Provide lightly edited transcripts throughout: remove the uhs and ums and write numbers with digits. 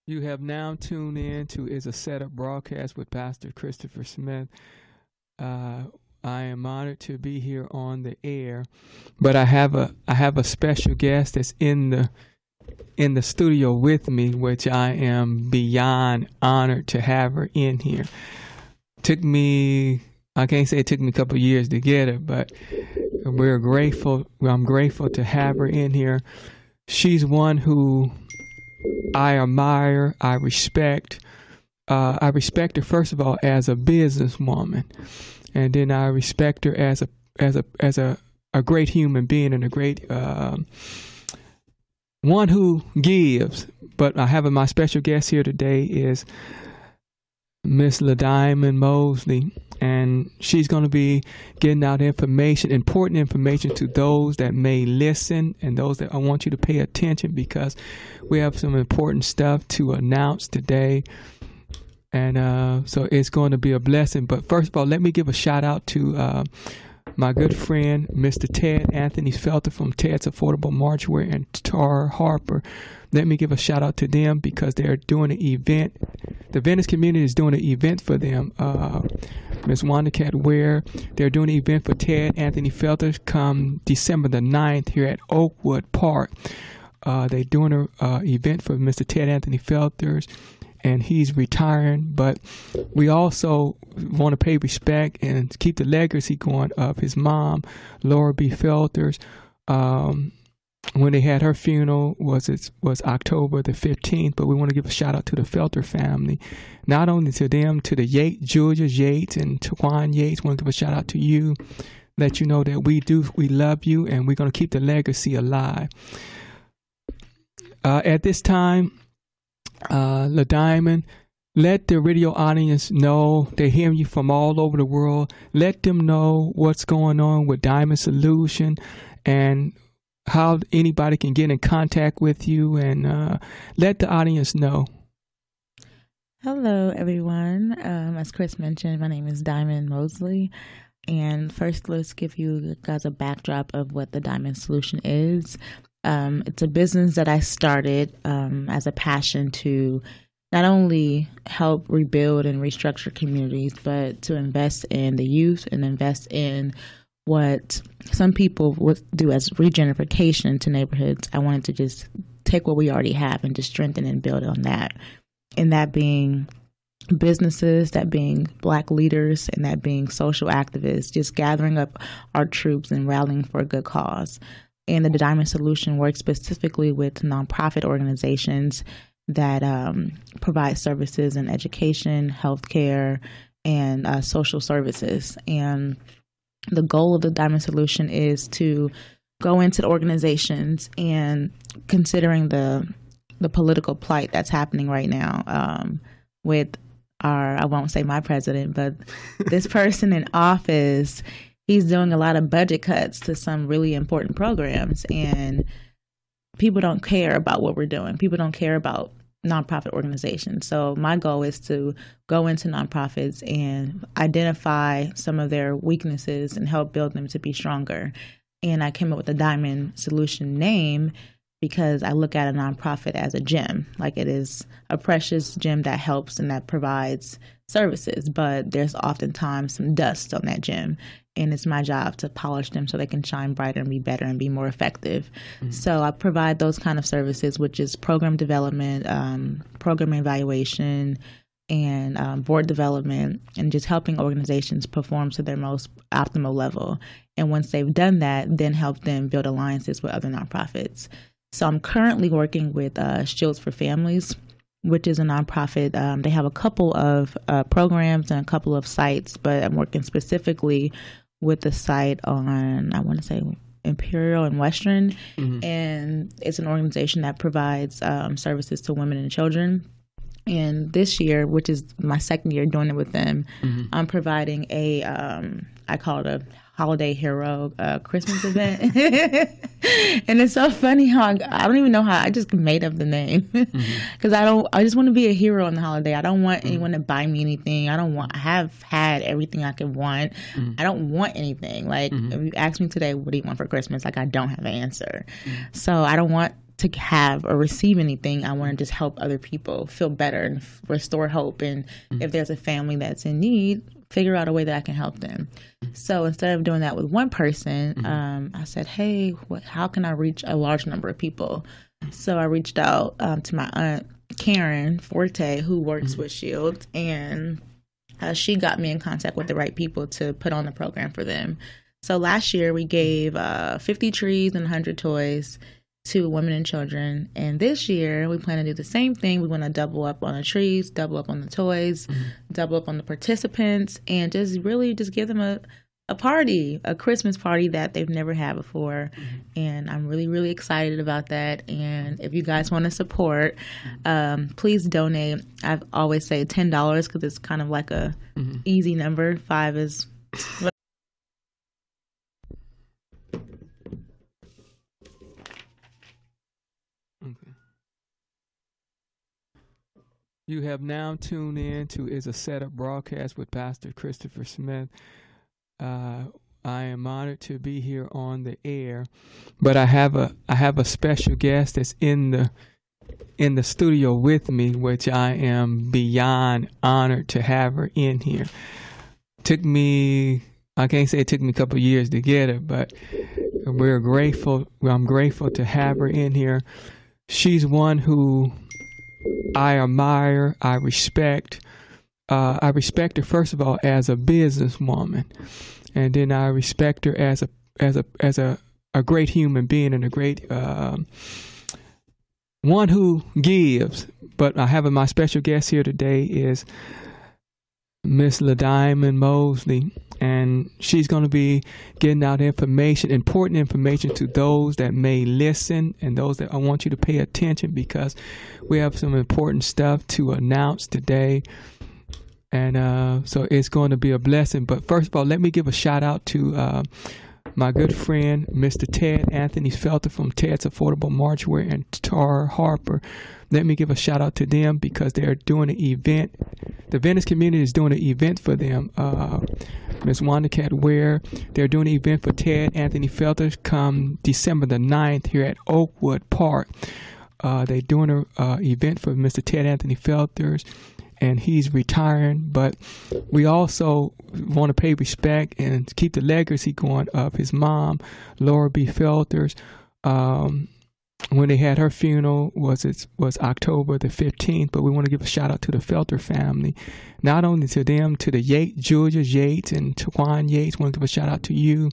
You have now tuned in to Is a Setup broadcast with Pastor Christopher Smith. Uh, I am honored to be here on the air, but I have a special guest that's in the studio with me, which I am beyond honored to have her in here. I can't say it took me a couple of years to get her, but we're grateful. I'm grateful to have her in here. She's one who I admire, I respect. I respect her first of all as a businesswoman, and then I respect her as a great human being and a great one who gives. But I have my special guest here today is Miss LaDiamond Mosley, and she's going to be getting out information, important information to those that may listen and those that I want you to pay attention, because we have some important stuff to announce today, and so it's going to be a blessing. But first of all, let me give a shout out to my good friend, Mr. Ted Anthony Felter from Ted's Affordable Marchwear and Tar Harper. Let me give a shout out to them because they're doing an event. The Venice community is doing an event for them. Miss Wanda Cat Ware, they're doing an event for Ted Anthony Felter come December the 9th here at Oakwood Park. They're doing an event for Mr. Ted Anthony Felters, and he's retiring, but we also want to pay respect and keep the legacy going of his mom, Laura B. Felters. When they had her funeral was October the 15th, but we want to give a shout out to the Felter family, not only to them, to the Julia Yates and Taquan Yates. Want to give a shout out to you, let you know that we love you, and we're going to keep the legacy alive. At this time, LaDiamond, let the radio audience know they're hearing you from all over the world. Let them know what's going on with Diamond Solution and how anybody can get in contact with you, and let the audience know. Hello, everyone. As Chris mentioned, my name is Diamond Mosley. And first, let's give you guys a backdrop of what the Diamond Solution is. It's a business that I started as a passion to not only help rebuild and restructure communities, but to invest in the youth and invest in what some people would do as regenerification to neighborhoods. I wanted to just take what we already have and just strengthen and build on that. And that being businesses, that being Black leaders, and that being social activists, just gathering up our troops and rallying for a good cause. And the Diamond Solution works specifically with nonprofit organizations that provide services in education, healthcare, and social services. And the goal of the Diamond Solution is to go into the organizations and considering the political plight that's happening right now with I won't say my president, but this person in office, he's doing a lot of budget cuts to some really important programs, and people don't care about what we're doing. People don't care about nonprofit organizations. So my goal is to go into nonprofits and identify some of their weaknesses and help build them to be stronger. And I came up with the Diamond Solution name because I look at a nonprofit as a gem. Like, it is a precious gem that helps and that provides services, but there's oftentimes some dust on that gem. And it's my job to polish them so they can shine brighter and be better and be more effective. Mm-hmm. So I provide those kind of services, which is program development, program evaluation, and board development, and just helping organizations perform to their most optimal level. And once they've done that, then help them build alliances with other nonprofits. So I'm currently working with Shields for Families, which is a nonprofit. They have a couple of programs and a couple of sites, but I'm working specifically with the site on, I want to say, Imperial and Western. Mm-hmm. And it's an organization that provides services to women and children. And this year, which is my second year doing it with them, mm-hmm. I'm providing I call it a holiday hero Christmas event. And it's so funny how I don't even know how I just made up the name because I just want to be a hero on the holiday. I don't want anyone to buy me anything. I have had everything I could want. I don't want anything. Like if you ask me today, what do you want for Christmas? Like, I don't have an answer. So I don't want to have or receive anything. I want to just help other people feel better and restore hope. And if there's a family that's in need, figure out a way that I can help them. So instead of doing that with one person, I said, hey, how can I reach a large number of people? So I reached out to my aunt, Karen Forte, who works with Shield, and she got me in contact with the right people to put on the program for them. So last year we gave 50 trees and 100 toys to women and children. And this year we plan to do the same thing. We want to double up on the trees, double up on the toys, double up on the participants, and just really just give them a party, a Christmas party that they've never had before. And I'm really, really excited about that. And if you guys want to support, please donate. I've always say $10 because it's kind of like a easy number. 5 is... You have now tuned in to Is a Setup broadcast with Pastor Christopher Smith. I am honored to be here on the air, but I have a special guest that's in the studio with me, which I am beyond honored to have her in here. I can't say it took me a couple of years to get her, but we're grateful. I'm grateful to have her in here. She's one who I admire, I respect. I respect her first of all as a businesswoman, and then I respect her as a great human being and a great one who gives. But I have my special guest here today is Miss LaDiamond Mosley, and she's going to be getting out information, important information to those that may listen and those that I want you to pay attention, because we have some important stuff to announce today. And so it's going to be a blessing. But first of all, let me give a shout out to my good friend, Mr. Ted Anthony Felter from Ted's Affordable Marchwear and Tar Harper. Let me give a shout out to them because they're doing an event. The Venice community is doing an event for them. Miss Wanda Cat Wear, they're doing an event for Ted Anthony Felter come December the 9th here at Oakwood Park. They're doing an event for Mr. Ted Anthony Felter, and he's retiring, but we also want to pay respect and keep the legacy going of his mom, Laura B. Felters. When they had her funeral was October the 15th, but we want to give a shout out to the Felter family, not only to them, to the Julia Yates and Taquan Yates. Want to give a shout out to you,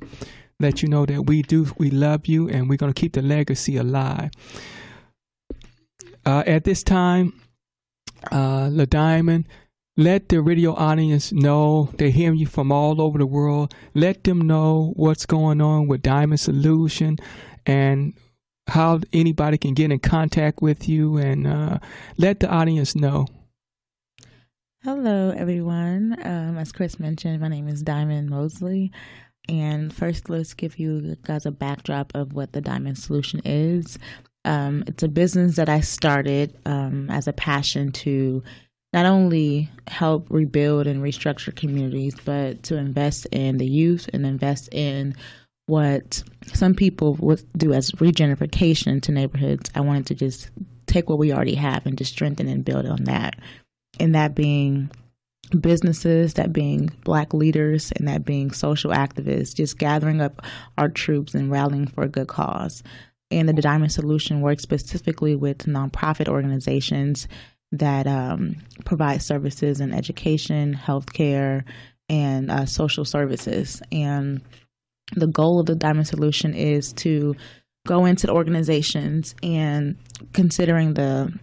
let you know that we love you, and we're going to keep the legacy alive. At this time, LaDiamond, let the radio audience know, they're hearing you from all over the world. Let them know what's going on with Diamond Solution and how anybody can get in contact with you, and let the audience know. Hello, everyone. As Chris mentioned, my name is Diamond Mosley. And first, let's give you guys a backdrop of what the Diamond Solution is. It's a business that I started as a passion to not only help rebuild and restructure communities, but to invest in the youth and invest in what some people would do as regenerification to neighborhoods. I wanted to just take what we already have and just strengthen and build on that. And that being businesses, that being Black leaders, and that being social activists, just gathering up our troops and rallying for a good cause. And the Diamond Solution works specifically with nonprofit organizations that provide services in education, healthcare, and social services. And the goal of the Diamond Solution is to go into the organizations and considering the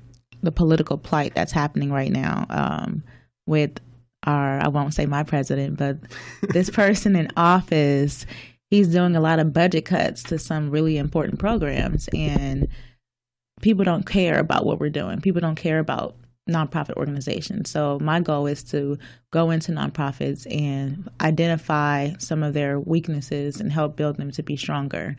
political plight that's happening right now with I won't say my president, but this person in office. He's doing a lot of budget cuts to some really important programs, and people don't care about what we're doing. People don't care about nonprofit organizations. So my goal is to go into nonprofits and identify some of their weaknesses and help build them to be stronger.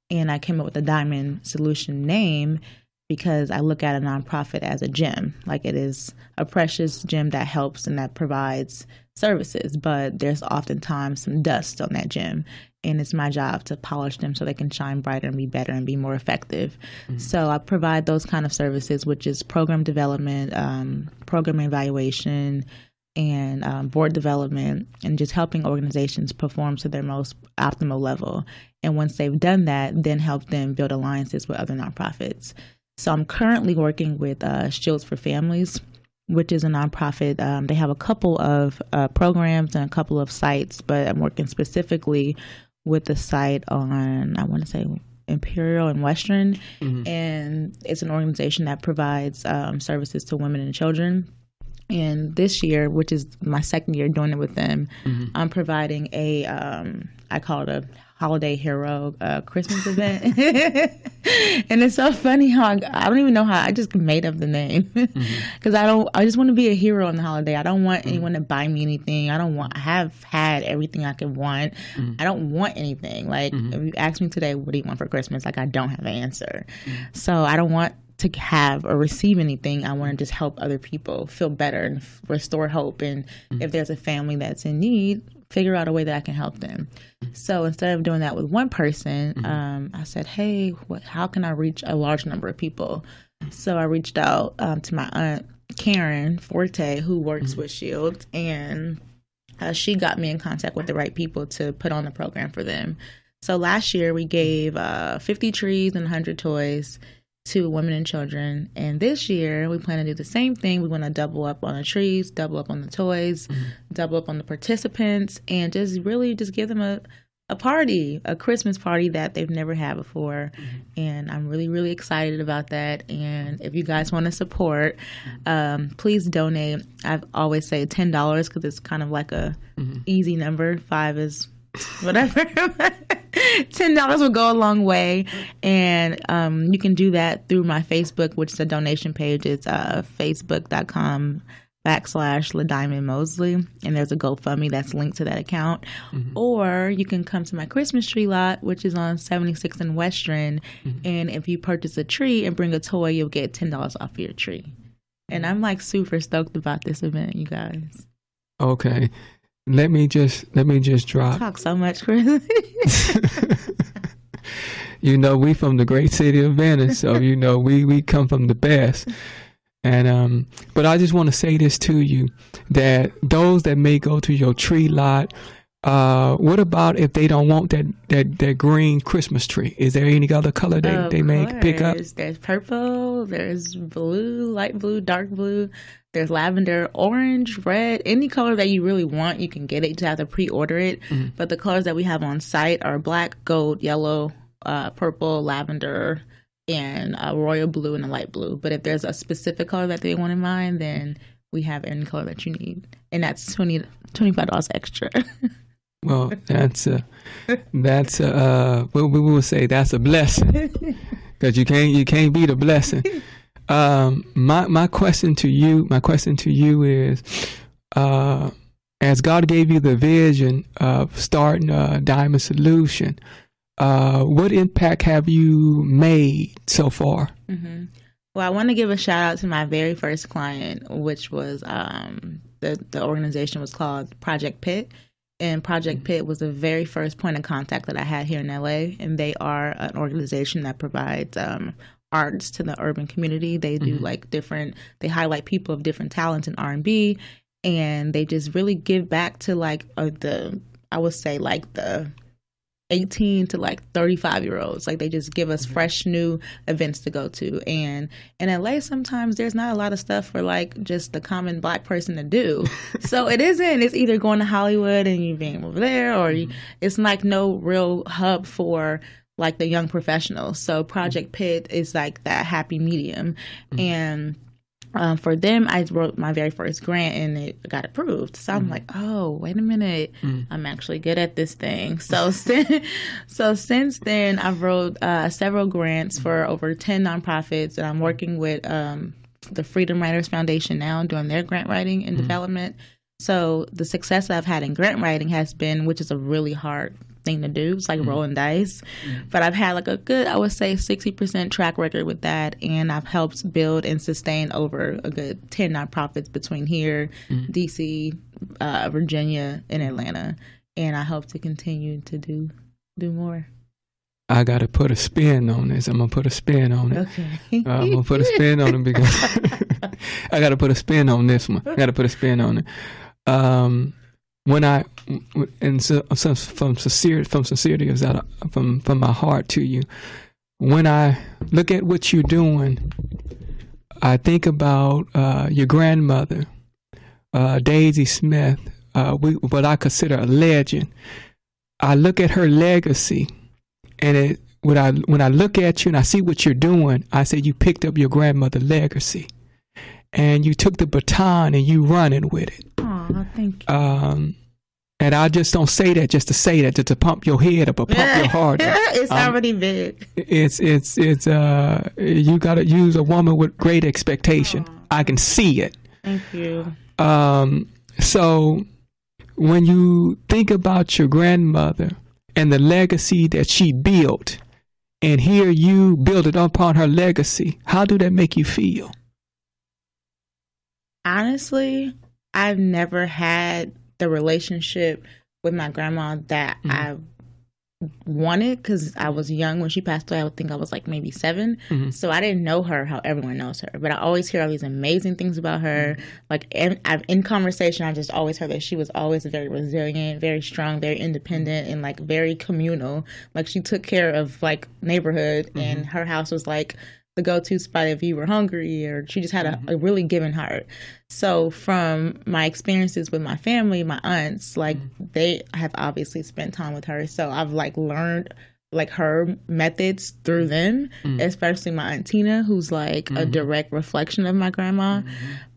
And I came up with the Diamond Solution name because I look at a nonprofit as a gem, like it is a precious gem that helps and that provides services, but there's oftentimes some dust on that gem. and it's my job to polish them so they can shine brighter and be better and be more effective. So I provide those kind of services, which is program development, program evaluation, and board development, and just helping organizations perform to their most optimal level. And once they've done that, then help them build alliances with other nonprofits. So I'm currently working with Shields for Families, which is a nonprofit. They have a couple of programs and a couple of sites, but I'm working specifically with the site on, I want to say, Imperial and Western. And it's an organization that provides services to women and children. And this year, which is my second year doing it with them, I'm providing a, I call it a Holiday Hero Christmas event. And it's so funny how I don't even know how I just made up the name, because I just want to be a hero on the holiday. I don't want anyone to buy me anything. I have had everything I could want. I don't want anything. Like, if you ask me today, what do you want for Christmas? Like, I don't have an answer. So I don't want to have or receive anything. I want to just help other people feel better and restore hope. And if there's a family that's in need, figure out a way that I can help them. So instead of doing that with one person, I said, hey, how can I reach a large number of people? So I reached out to my aunt, Karen Forte, who works with Shields, and she got me in contact with the right people to put on the program for them. So last year we gave 50 trees and 100 toys to women and children. And this year, we plan to do the same thing. We want to double up on the trees, double up on the toys, double up on the participants, and just really just give them a party, a Christmas party that they've never had before. And I'm really, really excited about that. And if you guys want to support, please donate. I always say $10 because it's kind of like a easy number. 5 is whatever. $10 will go a long way. And you can do that through my Facebook, which is a donation page. It's facebook.com/LaDiamond Mosley. And there's a GoFundMe that's linked to that account. Or you can come to my Christmas tree lot, which is on 76th and Western. And if you purchase a tree and bring a toy, you'll get $10 off of your tree. And I'm like super stoked about this event, you guys. Okay. Let me just drop. Talk so much, Chris. You know, we from the great city of Venice, so you know we come from the best. And but I just want to say this to you, that those that may go to your tree lot, what about if they don't want that green Christmas tree? Is there any other color they may pick up? There's purple, there's blue, light blue, dark blue. There's lavender, orange, red, any color that you really want, you can get it. You just have to pre-order it. But the colors that we have on site are black, gold, yellow, purple, lavender, and royal blue and a light blue. But if there's a specific color that they want in mind, then we have any color that you need. And that's $25 extra. Well, we will say that's a blessing, because you can't beat a blessing. My question to you is, as God gave you the vision of starting a Diamond Solution, what impact have you made so far? Well, I want to give a shout out to my very first client, which was the organization was called Project Pit. And Project Pit was the very first point of contact that I had here in LA. And they are an organization that provides arts to the urban community. They do they highlight people of different talents in R&B, and they just really give back to the 18 to 35-year-olds. Like, they just give us fresh new events to go to. And in LA, sometimes there's not a lot of stuff for just the common Black person to do. So it's either going to Hollywood and you being over there, or it's no real hub for the young professionals. So Project Pit is that happy medium. And for them, I wrote my very first grant and it got approved. So I'm like, oh, wait a minute. I'm actually good at this thing. So since then, I've wrote several grants for over 10 nonprofits, and I'm working with the Freedom Writers Foundation now doing their grant writing and development. So the success I've had in grant writing has been, which is a really hard thing to do. It's like rolling dice. But I've had a good, I would say 60% track record with that. And I've helped build and sustain over a good 10 nonprofits between here, DC, Virginia, and Atlanta. And I hope to continue to do Do more. I got to put a spin on this. I'm going to put a spin on it. Okay. I'm going to put a spin on it because I got to put a spin on this one. I got to put a spin on it. When I, and so, from sincerity is out from my heart to you, when I look at what you're doing, I think about your grandmother, Daisy Smith, what I consider a legend. I look at her legacy, and when I look at you and I see what you're doing, I say you picked up your grandmother's legacy, and you took the baton and you running with it. Oh, thank you. And I just don't say that just to say that, just to pump your head up or pump your heart up. It's already big. It's you got to use a woman with great expectation. I can see it. Thank you. So when you think about your grandmother and the legacy that she built, and here you build it upon her legacy, how do that make you feel? Honestly, I've never had the relationship with my grandma that I wanted, because I was young when she passed away. I would think I was like maybe 7. So I didn't know her how everyone knows her, but I always hear all these amazing things about her. Like in conversation, I just always heard that she was always very resilient, very strong, very independent, and like very communal. Like she took care of like neighborhood, and her house was like the go-to spot if you were hungry, or she just had a really giving heart. So from my experiences with my family, my aunts, like they have obviously spent time with her. So I've like learned like her methods through them, especially my Aunt Tina, who's like a direct reflection of my grandma.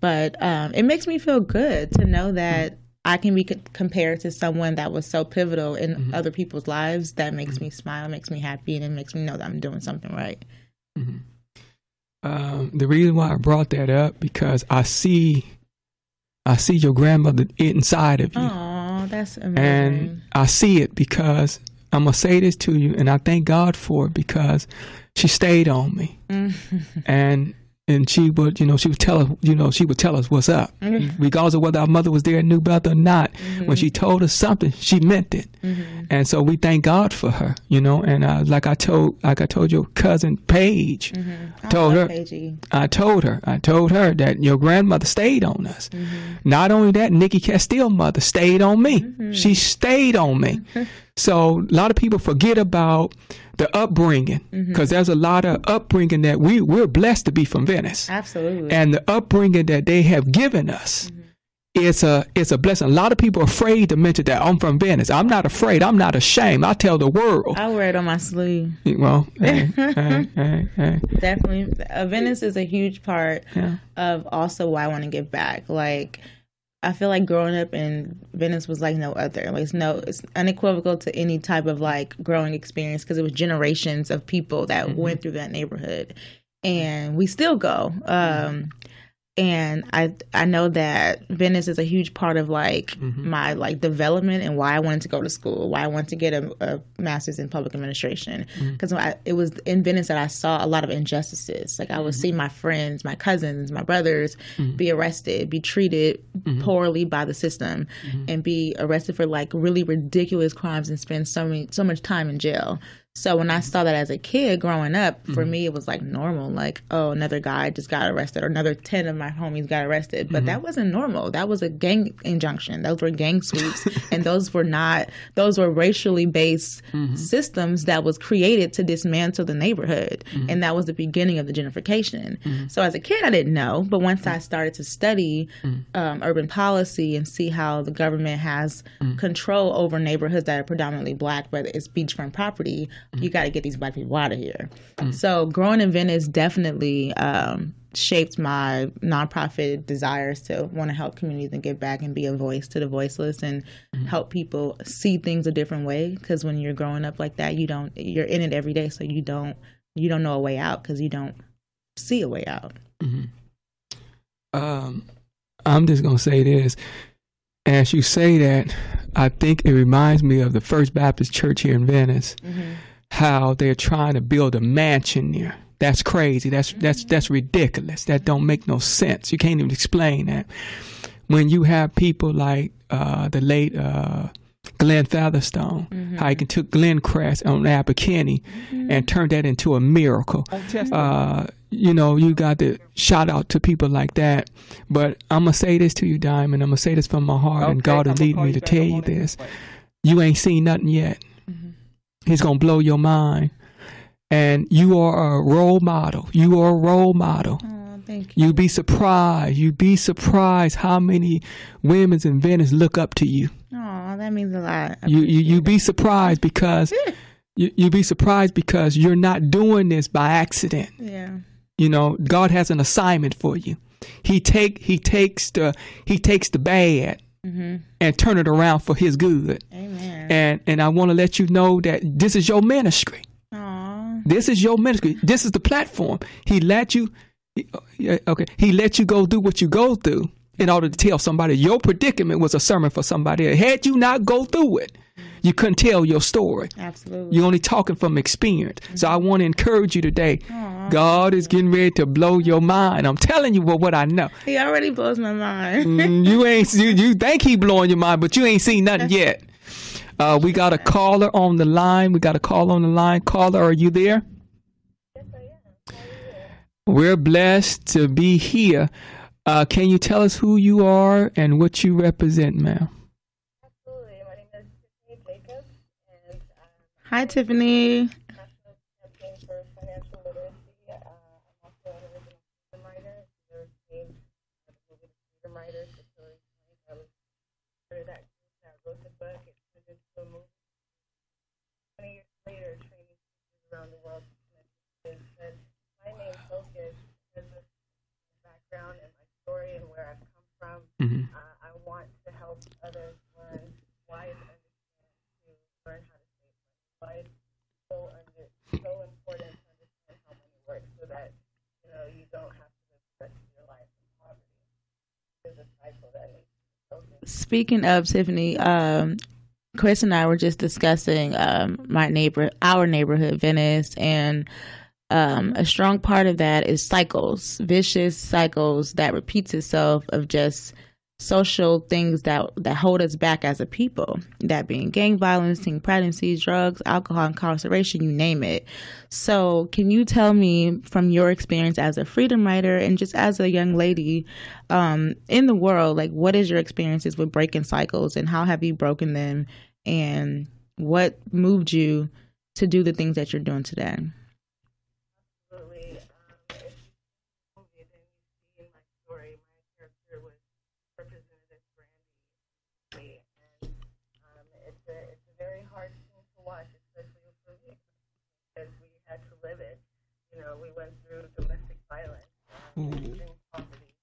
But it makes me feel good to know that I can be compared to someone that was so pivotal in other people's lives. That makes me smile, makes me happy, and it makes me know that I'm doing something right. The reason why I brought that up, because I see your grandmother inside of you. Oh, that's amazing. And I see it because I'm going to say this to you, and I thank God for it, because she stayed on me. And she would, she would tell us what's up, regardless of whether our mother was there and knew better or not. When she told us something, she meant it, and so we thank God for her, And like I told your cousin Paige, I told her that your grandmother stayed on us. Not only that, Nikki Castile's mother stayed on me. She stayed on me. So a lot of people forget about the upbringing, because there's a lot of upbringing that we're blessed to be from Venice. Absolutely. And the upbringing that they have given us, it's a blessing. A lot of people are afraid to mention that I'm from Venice. I'm not afraid. I'm not ashamed. I tell the world. I wear it on my sleeve. Well, definitely. Venice is a huge part of also why I want to give back. Like, I feel like growing up in Venice was like no other. Like it's unequivocal to any type of like growing experience, because it was generations of people that went through that neighborhood, and we still go. And I know that Venice is a huge part of like my like development, and why I wanted to go to school, why I wanted to get a master's in public administration, because it was in Venice that I saw a lot of injustices. Like I would see my friends, my cousins, my brothers be arrested, be treated poorly by the system, and be arrested for like really ridiculous crimes and spend so much time in jail. So when I saw that as a kid growing up, for me, it was like normal. Like, oh, another guy just got arrested, or another 10 of my homies got arrested. But that wasn't normal. That was a gang injunction. Those were gang sweeps. And those were racially based systems that was created to dismantle the neighborhood. And that was the beginning of the gentrification. So as a kid, I didn't know. But once I started to study urban policy and see how the government has control over neighborhoods that are predominantly Black, whether it's beachfront property, you got to get these Black people out of here. So growing in Venice definitely shaped my nonprofit desires to want to help communities and give back and be a voice to the voiceless, and help people see things a different way. Because when you're growing up like that, you're in it every day, so you don't know a way out, because you don't see a way out. I'm just gonna say this. As you say that, I think it reminds me of the First Baptist Church here in Venice. How they're trying to build a mansion there. That's crazy. That's ridiculous. That don't make no sense. You can't even explain that. When you have people like the late Glenn Featherstone, How he can took Glenn Crass on Abercrombie and turned that into a miracle. You know, you got to shout out to people like that. But I'm going to say this to you, Diamond. I'm going to say this from my heart, and God will lead me to tell you this. You ain't seen nothing yet. He's going to blow your mind. And you are a role model. You are a role model. Oh, thank you. You'd be surprised. You'd be surprised how many women in Venice look up to you. Oh, that means a lot. You'd be surprised because you'd be surprised because you're not doing this by accident. Yeah. You know, God has an assignment for you. He takes the bad and turn it around for His good. Amen. And I want to let you know that this is your ministry. Aw. This is your ministry. This is the platform. He let you go through what you go through in order to tell somebody. Your predicament was a sermon for somebody. Had you not go through it, you couldn't tell your story. Absolutely. You're only talking from experience. So I want to encourage you today. Aww. God is getting ready to blow your mind. I'm telling you what I know. He already blows my mind. You think He blowing your mind, but you ain't seen nothing yet. We got a caller on the line. Caller, are you there? Yes, I am. We're blessed to be here. Can you tell us who you are and what you represent, ma'am? Absolutely. My name is Tiffany Jacobs, and Hi, Tiffany. I'm National Champion for Financial Literacy. I'm also an original freedom writer. You've seen the movie Freedom Writers, the Hillary Clinton. I was part of that group that wrote the book. It turned into a movie. 20 years later, training teachers around the world to connect with kids. But my main focus, because of my background and my story and where I've come from, I want to help others learn why it's understand to learn how to save money. Why it's so important to understand how money works, so that you don't have to live the rest of your life in poverty. There's a cycle that needs to be broken. Speaking of Tiffany, Chris and I were just discussing our neighborhood, Venice, and a strong part of that is cycles, vicious cycles that repeats itself of just social things that hold us back as a people, that being gang violence, teen pregnancies, drugs, alcohol, incarceration, you name it. So can you tell me from your experience as a freedom writer and just as a young lady in the world, like what is your experiences with breaking cycles and how have you broken them, and what moved you to do the things that you're doing today? Absolutely. If you see the movie, then you see in my story, my character was represented as Brandy, and it's a very hard scene to watch, especially for me, because we had to live it. We went through domestic violence, extreme poverty,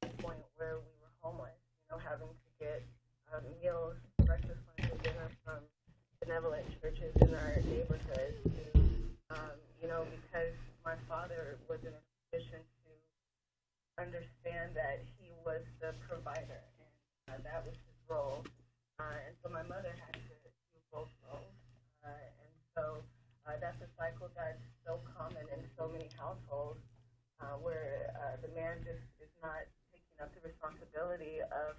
to the point where we were homeless. Having to get meals, breakfast, lunch, and dinner from benevolent churches in our neighborhood. Because my father wasn't in a position to understand that he was the provider, and that was his role. And so my mother had to do both roles. And so that's a cycle that's so common in so many households where the man just is not taking up the responsibility of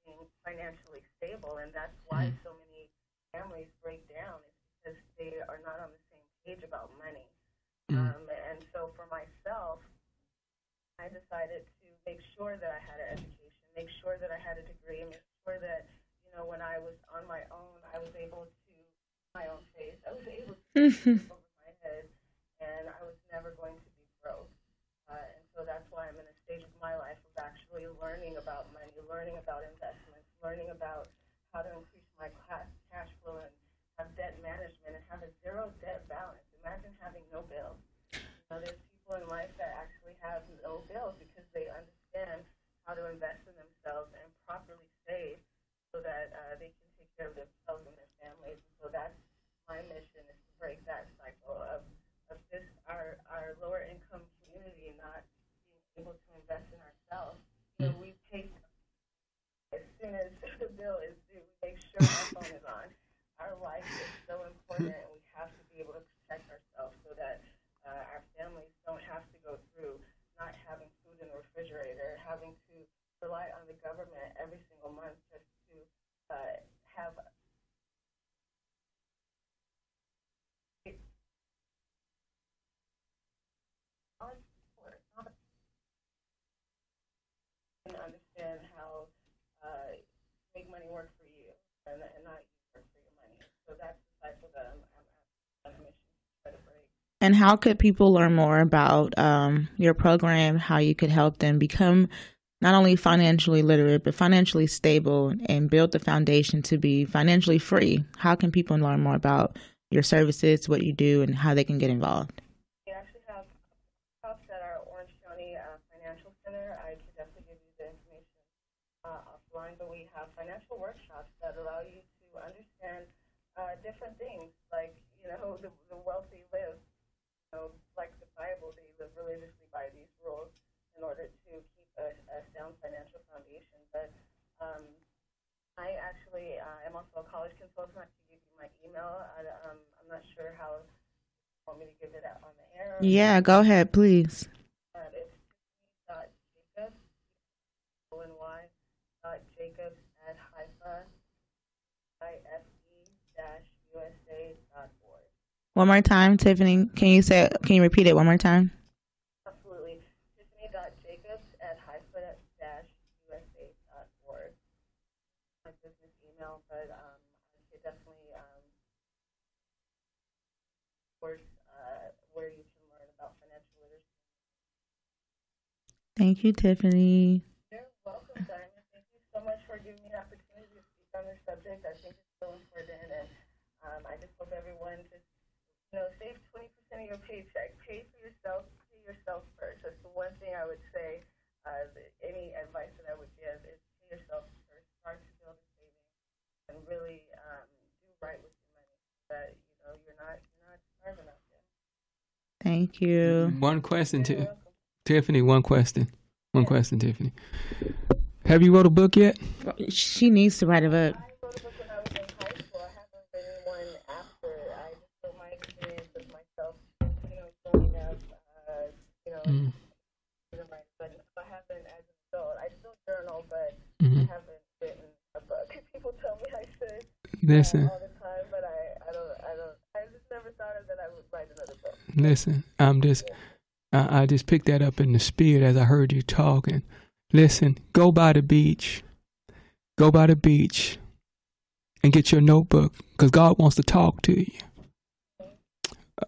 being financially stable. And that's why so many families break down, is because they are not on the same page about money. And so for myself, I decided to make sure that I had an education, make sure that I had a degree, make sure that, when I was on my own, I was able to, my own face, I was able to over my head, and I was never going to be broke. And so that's why I'm in a stage of my life of actually learning about money, learning about investments, learning about how to increase my cash flow and have debt management and have a zero debt balance. Imagine having no bills. There's people in life that actually have no bills because they understand how to invest in themselves and properly save so that they can take care of themselves and their families. And so that's my mission, is to break that cycle of this our lower income community not being able to invest in ourselves. We take, as soon as the bill is due, we make sure our phone is on. Our life is so important, and we have to be able to protect ourselves so that our families don't have to go through not having food in the refrigerator, having to rely on the government every single month just to have and not you work for your money. So that's the cycle that I'm on a mission to try to break. And how could people learn more about your program, how you could help them become not only financially literate, but financially stable and build the foundation to be financially free? How can people learn more about your services, what you do, and how they can get involved? We actually have workshops at our Orange County Financial Center. I could definitely give you the information offline, but we have financial workshops that allow you to understand different things, like, the wealthy live, like the Bible, they live religiously by these rules in order to keep a sound financial foundation. But I actually am also a college consultant. I can give you my email. I'm not sure how you want me to give it out on the air. Yeah, go ahead, please. It's Jacobs, Jacobs at IFE-USA.org. One more time, Tiffany. Can you repeat it one more time? Absolutely. Tiffany.jacobs at usa.org. My business email, but I could definitely course where you can learn about financial literacy. Thank you, Tiffany. You're welcome, Diamond. Thank you so much for giving me the opportunity to speak on this subject. I think it's so important, and I just hope everyone just save 20% of your paycheck. Pay for yourself. Pay yourself first. That's the one thing I would say. Any advice that I would give is pay yourself first. Start to build a savings and really do right with your money. So that you're not starving out there. Thank you. One question, Tiffany. One question, Tiffany. Have you wrote a book yet? She needs to write a book. I wrote a book when I was in high school. I haven't written one after. I just feel my experience with myself, growing up, but I haven't as an adult. I still journal, but I haven't written a book. People tell me I should Listen. all the time, but I don't. I just never thought of that I would write another book. Listen, I just picked that up in the spirit as I heard you talking. Listen, go by the beach. Go by the beach and get your notebook, because God wants to talk to you.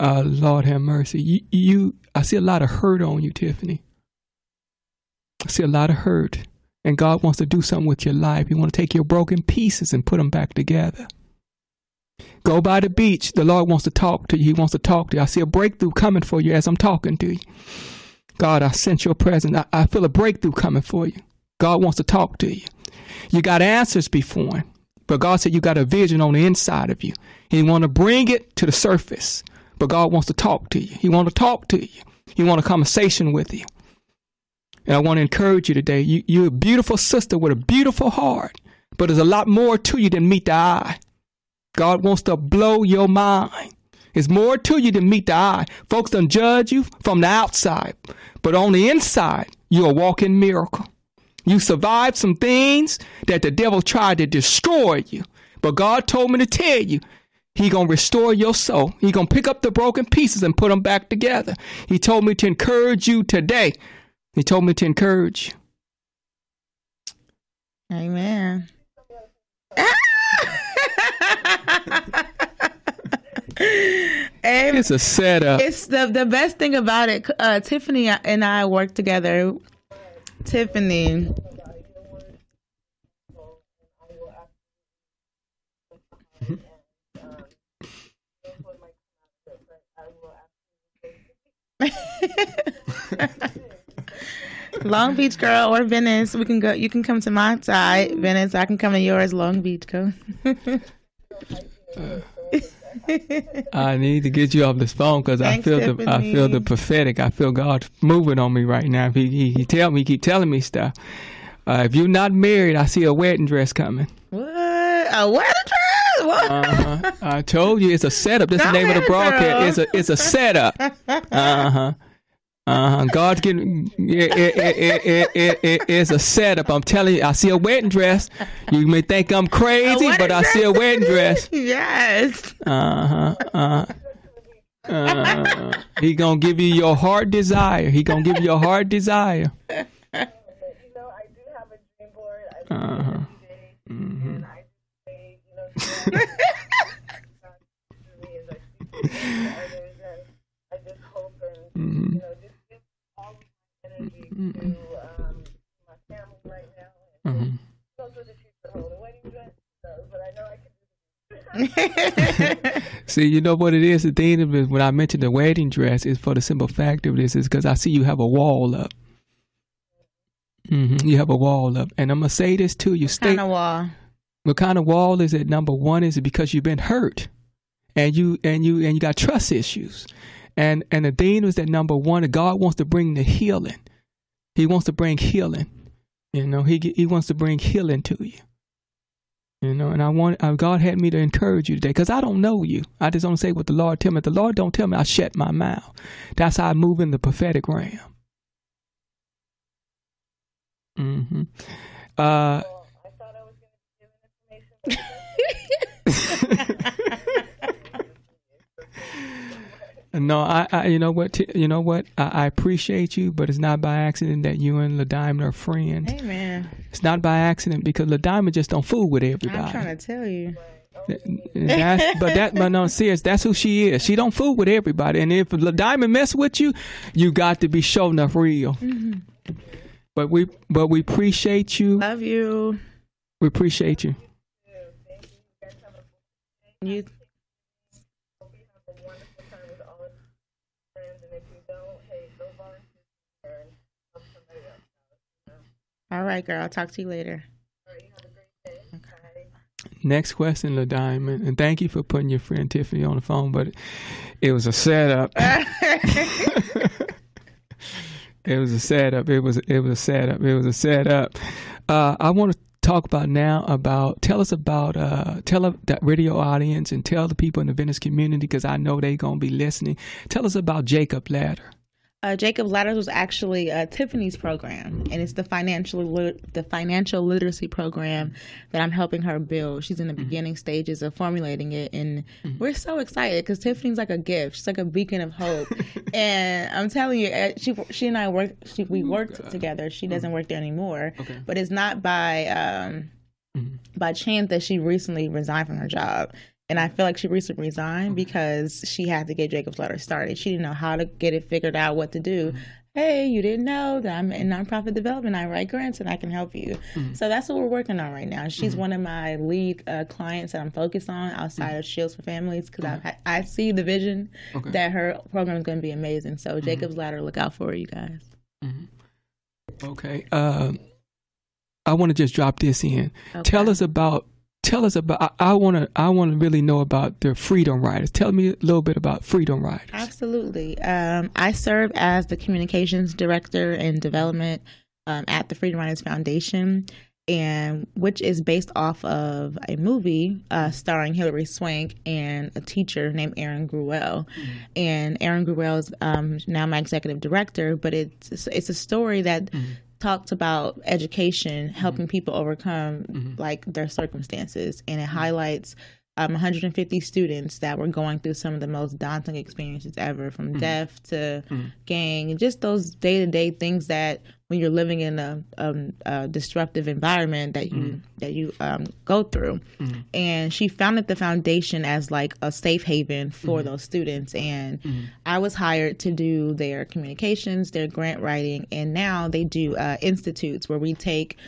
Lord have mercy. I see a lot of hurt on you, Tiffany. I see a lot of hurt. And God wants to do something with your life. He wants to take your broken pieces and put them back together. Go by the beach. The Lord wants to talk to you. He wants to talk to you. I see a breakthrough coming for you as I'm talking to you. God, I sense your presence. I feel a breakthrough coming for you. God wants to talk to you. You got answers before him, but God said you got a vision on the inside of you. He want to bring it to the surface, but God wants to talk to you. He want to talk to you. He want a conversation with you. And I want to encourage you today. You're a beautiful sister with a beautiful heart, but there's a lot more to you than meet the eye. God wants to blow your mind. There's more to you than meet the eye. Folks don't judge you from the outside, but on the inside, you're a walking miracle. You survived some things that the devil tried to destroy you, but God told me to tell you, He going to restore your soul. He going to pick up the broken pieces and put them back together. He told me to encourage you today. He told me to encourage you. Amen. It's a setup. It's the best thing about it. Tiffany and I work together. Tiffany. Long Beach girl or Venice, we can go. You can come to my side, Venice. I can come to yours, Long Beach girl. I need to get you off this phone because I feel the prophetic. I feel God moving on me right now. He keep telling me stuff. If you're not married, I see a wedding dress coming. What? A wedding dress? What? I told you it's a setup. That's the name of the broadcast. It's a setup. God's getting it's a setup. I'm telling you, I see a wedding dress. You may think I'm crazy, but I see a wedding dress. Yes. He gonna give you your heart desire. He gonna give you your heart desire. I do have a dream board. I do every day, and I say, See, you know what it is? The thing is, when I mentioned the wedding dress, is for the simple fact of this is because I see you have a wall up. You have a wall up, and I'm gonna say this to you. What kind of wall? What kind of wall is it? Number one, is it because you've been hurt, and you got trust issues, and the thing is that number one, God wants to bring the healing. He wants to bring healing. You know, he wants to bring healing to you. You know, and God had me to encourage you today because I don't know you. I just don't say what the Lord tell me. If the Lord don't tell me, I shut my mouth. That's how I move in the prophetic realm. I thought I was going to give information. No, I you know what? I appreciate you, but it's not by accident that you and LaDiamond are friends. Amen. It's not by accident because LaDiamond just don't fool with everybody. I'm trying to tell you. But no, serious. That's who she is. She don't fool with everybody. And if LaDiamond mess with you, you got to be sure enough real. Mm-hmm. But we appreciate you. Love you. We appreciate you. You. All right, girl. I'll talk to you later. Okay. Next question, LaDiamond, and thank you for putting your friend Tiffany on the phone, but it was a setup. It was a setup. It was a setup. I want to talk about tell that radio audience and tell the people in the Venice community, because I know they're going to be listening. Tell us about Jacob Ladder. Jacob Ladders was actually Tiffany's program, and it's the financial literacy program that I'm helping her build. She's in the beginning stages of formulating it, and we're so excited because Tiffany's like a gift. She's like a beacon of hope, and I'm telling you, she and I worked together. She doesn't work there anymore, but it's not by chance that she recently resigned from her job. And I feel like she recently resigned because she had to get Jacob's Ladder started. She didn't know how to get it figured out, what to do. Hey, you didn't know that I'm in nonprofit development. I write grants and I can help you. So that's what we're working on right now. She's one of my lead clients that I'm focused on outside of Shields for Families, because I see the vision that her program is going to be amazing. So Jacob's Ladder, look out for it, you guys. Okay. I want to just drop this in. Okay. Tell us about. I want to really know about the Freedom Riders. Tell me a little bit about Freedom Riders. Absolutely. I serve as the communications director and development at the Freedom Riders Foundation, and which is based off of a movie starring Hilary Swank and a teacher named Erin Gruwell. And Erin Gruwell is now my executive director, but it's a story that talks about education, helping people overcome like their circumstances, and it highlights 150 students that were going through some of the most daunting experiences ever, from death to gang, and just those day-to-day things that when you're living in a disruptive environment that you go through. And she founded the foundation as like a safe haven for those students. And I was hired to do their communications, their grant writing, and now they do institutes where we take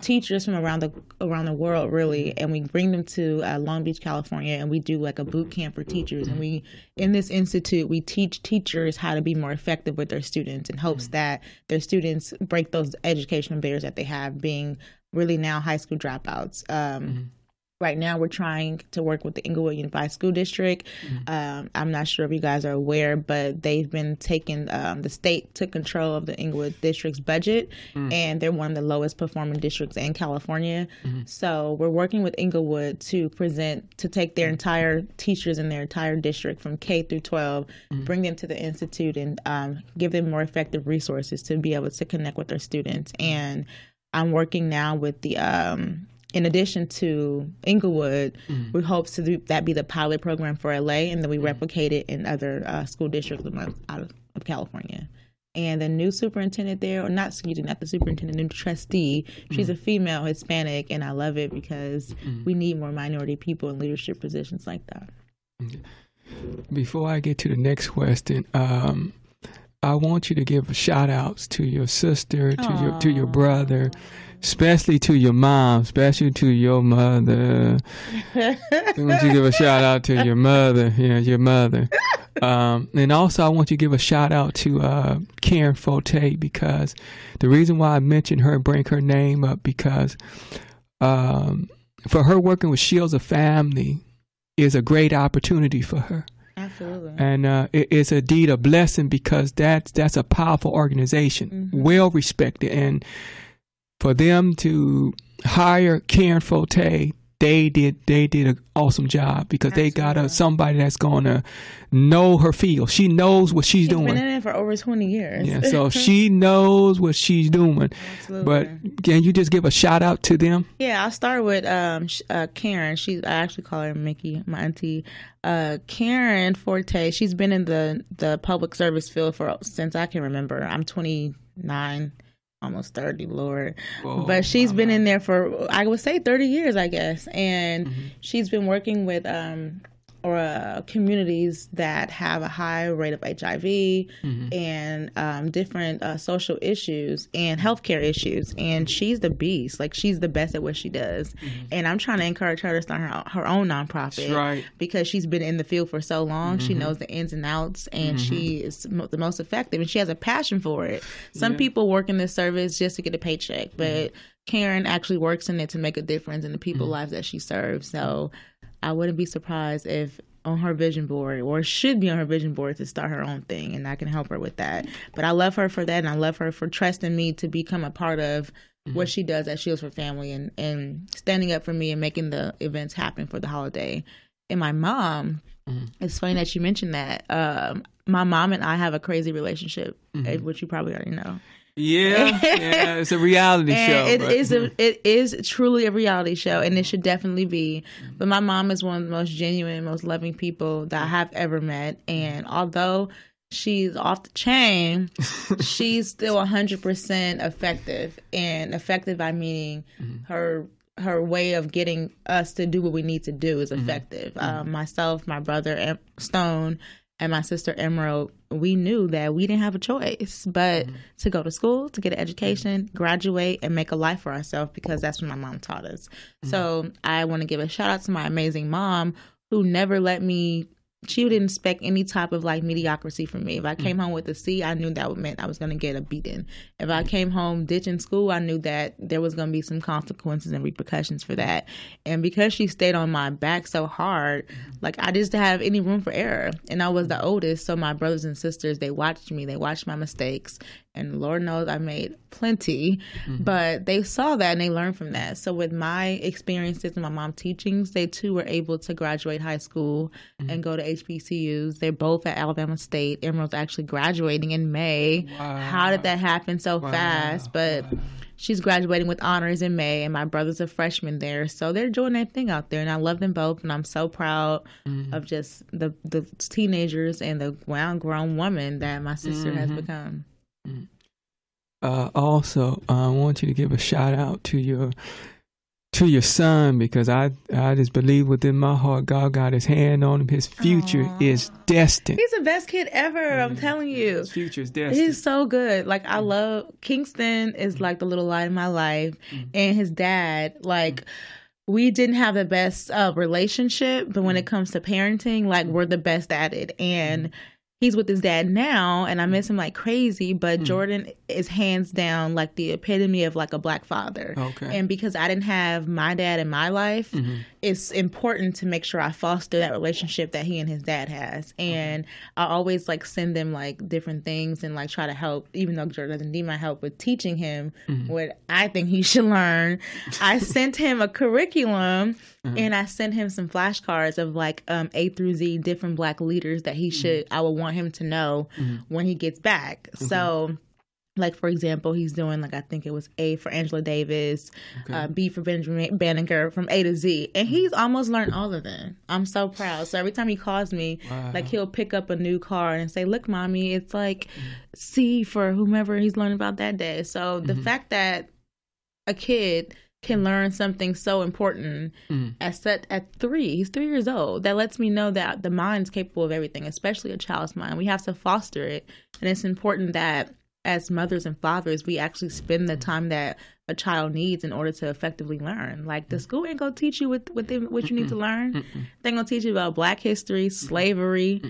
teachers from around the world, really, and we bring them to Long Beach, California, and we do like a boot camp for teachers. And in this institute, we teach teachers how to be more effective with their students in hopes that their students break those educational barriers that they have, being really now high school dropouts. Right now, we're trying to work with the Inglewood Unified School District. I'm not sure if you guys are aware, but they've been taking, the state took control of the Inglewood District's budget, and they're one of the lowest performing districts in California. So we're working with Inglewood to take their entire teachers in their entire district from K through 12, bring them to the Institute, and give them more effective resources to be able to connect with their students. And I'm working now with the in addition to Inglewood, we hope to do that be the pilot program for LA, and then we replicate it in other school districts out of California. And the new superintendent there, or not the superintendent, new trustee, she's a female Hispanic, and I love it because we need more minority people in leadership positions like that. Before I get to the next question, I want you to give shout outs to your sister, to your brother. especially to your mom, especially to your mother. I want you to give a shout out to your mother. Yeah, your mother. And also, I want you to give a shout out to Karen Forte, because the reason why I mentioned her and bring her name up, because for her working with Shields of Family is a great opportunity for her. Absolutely. And it's indeed a blessing, because that's a powerful organization, well respected. And for them to hire Karen Forte, they did an awesome job, because they got somebody that's going to know her field. She knows what she's doing. Been in it for over 20 years. Yeah, so she knows what she's doing. Absolutely. But can you just give a shout out to them? Yeah, I'll start with Karen. I actually call her Mickey, my auntie. Karen Forte. She's been in the public service field since I can remember. I'm 29. Almost 30, Lord. Whoa, but she's been in there for, I would say, 30 years, I guess. And she's been working with communities that have a high rate of HIV and different social issues and healthcare issues. And she's the beast. Like, she's the best at what she does. And I'm trying to encourage her to start her own nonprofit. Right. Because she's been in the field for so long. She knows the ins and outs, and she is the most effective, and she has a passion for it. Some people work in this service just to get a paycheck, but Karen actually works in it to make a difference in the people's lives that she serves. So I wouldn't be surprised if on her vision board, or should be on her vision board, to start her own thing, and I can help her with that. But I love her for that, and I love her for trusting me to become a part of what she does at Shields for Family, and standing up for me and making the events happen for the holiday. And my mom, it's funny that you mentioned that. My mom and I have a crazy relationship, which you probably already know. Yeah, it's a reality show. It is truly a reality show, and it should definitely be. But my mom is one of the most genuine, most loving people that I have ever met. And although she's off the chain, she's still 100% effective. And effective by meaning her way of getting us to do what we need to do is effective. Myself, my brother Stone, and my sister Emerald, we knew that we didn't have a choice but to go to school, to get an education, graduate, and make a life for ourselves, because that's what my mom taught us. So I want to give a shout out to my amazing mom, who never let me, she didn't expect any type of like mediocrity from me. If I came home with a C, I knew that meant I was going to get a beating. If I came home ditching school, I knew that there was going to be some consequences and repercussions for that. And because she stayed on my back so hard, like, I just didn't have any room for error. And I was the oldest, so my brothers and sisters, they watched me, they watched my mistakes. And Lord knows I made plenty, but they saw that and they learned from that. So with my experiences and my mom's teachings, they too were able to graduate high school and go to HBCUs. They're both at Alabama State. Emerald's actually graduating in May. Wow. How did that happen so fast? But she's graduating with honors in May, and my brother's a freshman there. So they're doing their thing out there, and I love them both, and I'm so proud of just the teenagers and the grown woman that my sister has become. Also, I want you to give a shout out to your son, because I just believe within my heart God got his hand on him. His future is destined. He's the best kid ever. I'm telling you. His future is destined. He's so good. Like, I love Kingston is like the little light in my life, and his dad, like. We didn't have the best relationship, but when it comes to parenting, like, we're the best at it. And he's with his dad now, and I miss him like crazy, but Jordan is hands down like the epitome of like a black father. Okay. And because I didn't have my dad in my life, it's important to make sure I foster that relationship that he and his dad has. And I always like send them like different things and like try to help, even though Jordan doesn't need my help with teaching him what I think he should learn. I sent him a curriculum and I sent him some flashcards of like A through Z different black leaders that he should, I would want him to know when he gets back. So like, for example, he's doing like, I think it was A for Angela Davis, B for Benjamin Banneker, from A to Z. And he's almost learned all of them. I'm so proud. So every time he calls me, like, he'll pick up a new card and say, look, mommy, it's like C for whomever he's learning about that day. So the fact that a kid can learn something so important at 3. He's 3 years old. That lets me know that the mind's capable of everything, especially a child's mind. We have to foster it. And it's important that as mothers and fathers, we actually spend the time that a child needs in order to effectively learn. Like, the school ain't gonna teach you what you need to learn. They're gonna teach you about Black history, slavery,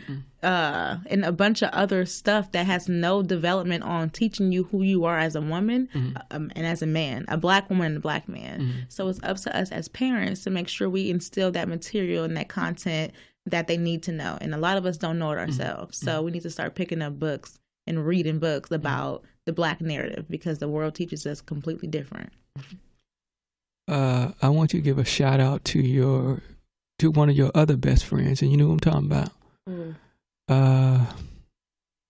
and a bunch of other stuff that has no development on teaching you who you are as a woman and as a man, a Black woman and a Black man. So it's up to us as parents to make sure we instill that material and that content that they need to know. And a lot of us don't know it ourselves. So we need to start picking up books and reading books about the Black narrative, because the world teaches us completely different. I want you to give a shout out to one of your other best friends, and you know who I'm talking about.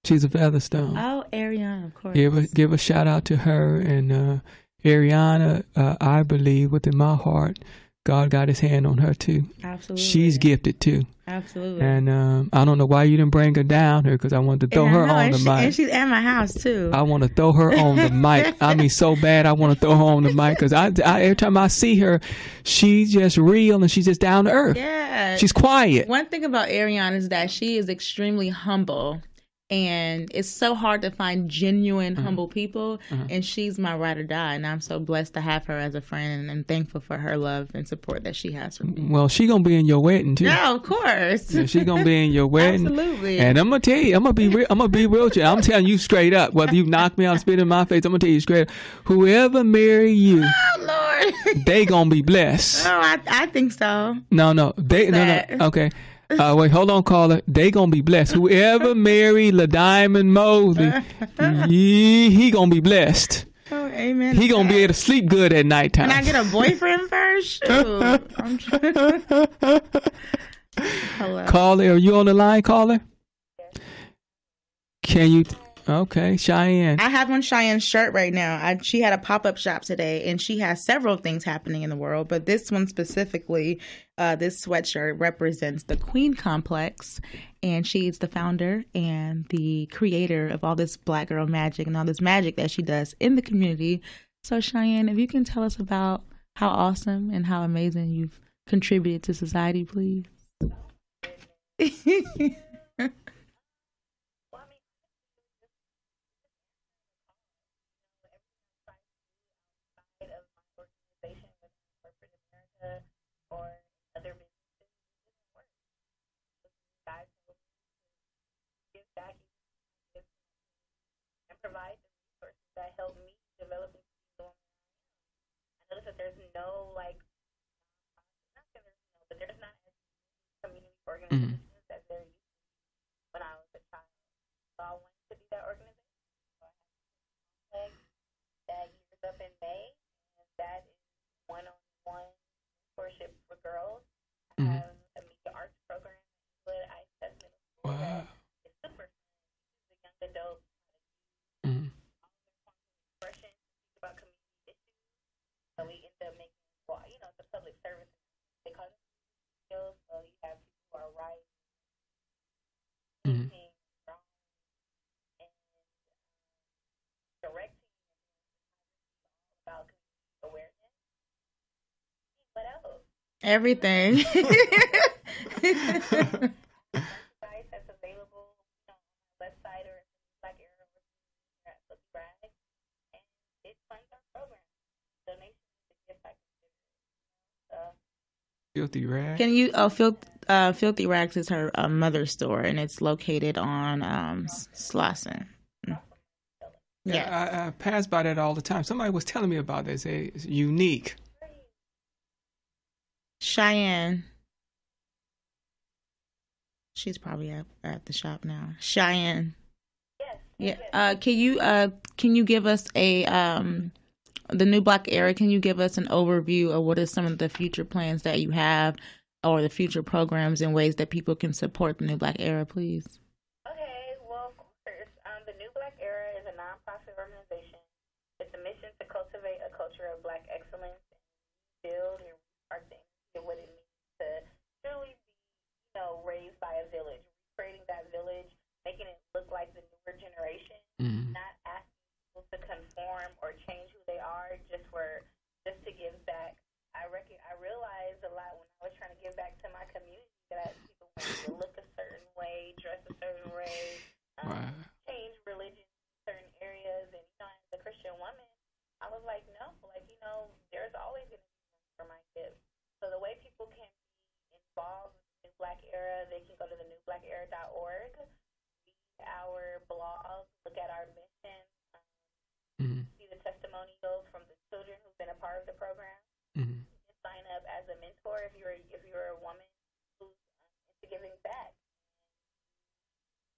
She's a Featherstone. Oh, Ariana, of course. Give a shout out to her. And Ariana, I believe within my heart, God got his hand on her too. Absolutely. She's gifted too. Absolutely. And I don't know why you didn't bring her down here, because I wanted to throw her on the mic. And she's at my house too. I want to throw her on the mic. I mean, so bad I want to throw her on the mic, because I every time I see her, she's just real and she's just down to earth. Yeah. She's quiet. One thing about Ariana is that she is extremely humble. And it's so hard to find genuine, humble people. And she's my ride or die. And I'm so blessed to have her as a friend, and thankful for her love and support that she has for me. Well, she going to be in your wedding, too. Yeah, of course. Yeah, she going to be in your wedding. Absolutely. And I'm going to tell you, I'm going to be real with you. I'm telling you straight up. Whether you knock me out and spit in my face, I'm going to tell you straight up. Whoever marry you, oh, Lord. they going to be blessed. Oh, I think so. No. Okay. Wait, hold on, caller. They gonna be blessed. Whoever married LaDiamond Mosley, he gonna be blessed. Oh, amen. He gonna be able to sleep good at nighttime. Can I get a boyfriend first? Hello. Caller, are you on the line, caller? Can you? Okay, Cheyenne. I have on Cheyenne's shirt right now. She had a pop-up shop today, and she has several things happening in the world, but this one specifically, this sweatshirt represents the Queen Complex, and she's the founder and the creator of all this Black girl magic and all this magic that she does in the community. So, Cheyenne, if you can tell us about how awesome and how amazing you've contributed to society, please. Or other businesses didn't work. Guys will give back and provide the resources that help me develop and be the woman I am. I notice that there's no not that there's no, but there's not as community organizations as there used to be when I was a child. So I wanted to be that organization. So I have that year's up in May, and that is one-on-one worship for girls. I have a media arts program with ISS Middle School. Wow. It's super fun. The young adults expression about community issues. So we end up making, the public service. They call it skills. So you have people who are writing, painting, drawing, and directing, about community awareness. What else? Everything. Guys, that's available on our website or Black Era at Filthy Rag, and it funds our program. Donations is a gift I consider. Filthy Rag. Can you? Filthy Rags is her mother's store, and it's located on Slauson. Yeah, I pass by that all the time. Somebody was telling me about this. It's unique. Cheyenne. She's probably at the shop now. Cheyenne. Yes. Yeah. Can you give us the New Black Era? Can you give us an overview of what are some of the future plans that you have, or the future programs and ways that people can support the New Black Era, please? Okay. Well, of course. The New Black Era is a nonprofit organization. It's a mission to cultivate a culture of Black excellence and build and restart the what it means to truly be, raised by a village, creating that village, making it look like the newer generation, not asking people to conform or change who they are just to give back. I realized a lot when I was trying to give back to my community that people wanted to look a certain way, dress a certain way, change religion in certain areas, Black Era, they can go to thenewblackera.org, read our blog, look at our mission, see the testimonials from the children who've been a part of the program. You can sign up as a mentor if you're a woman who's into giving back.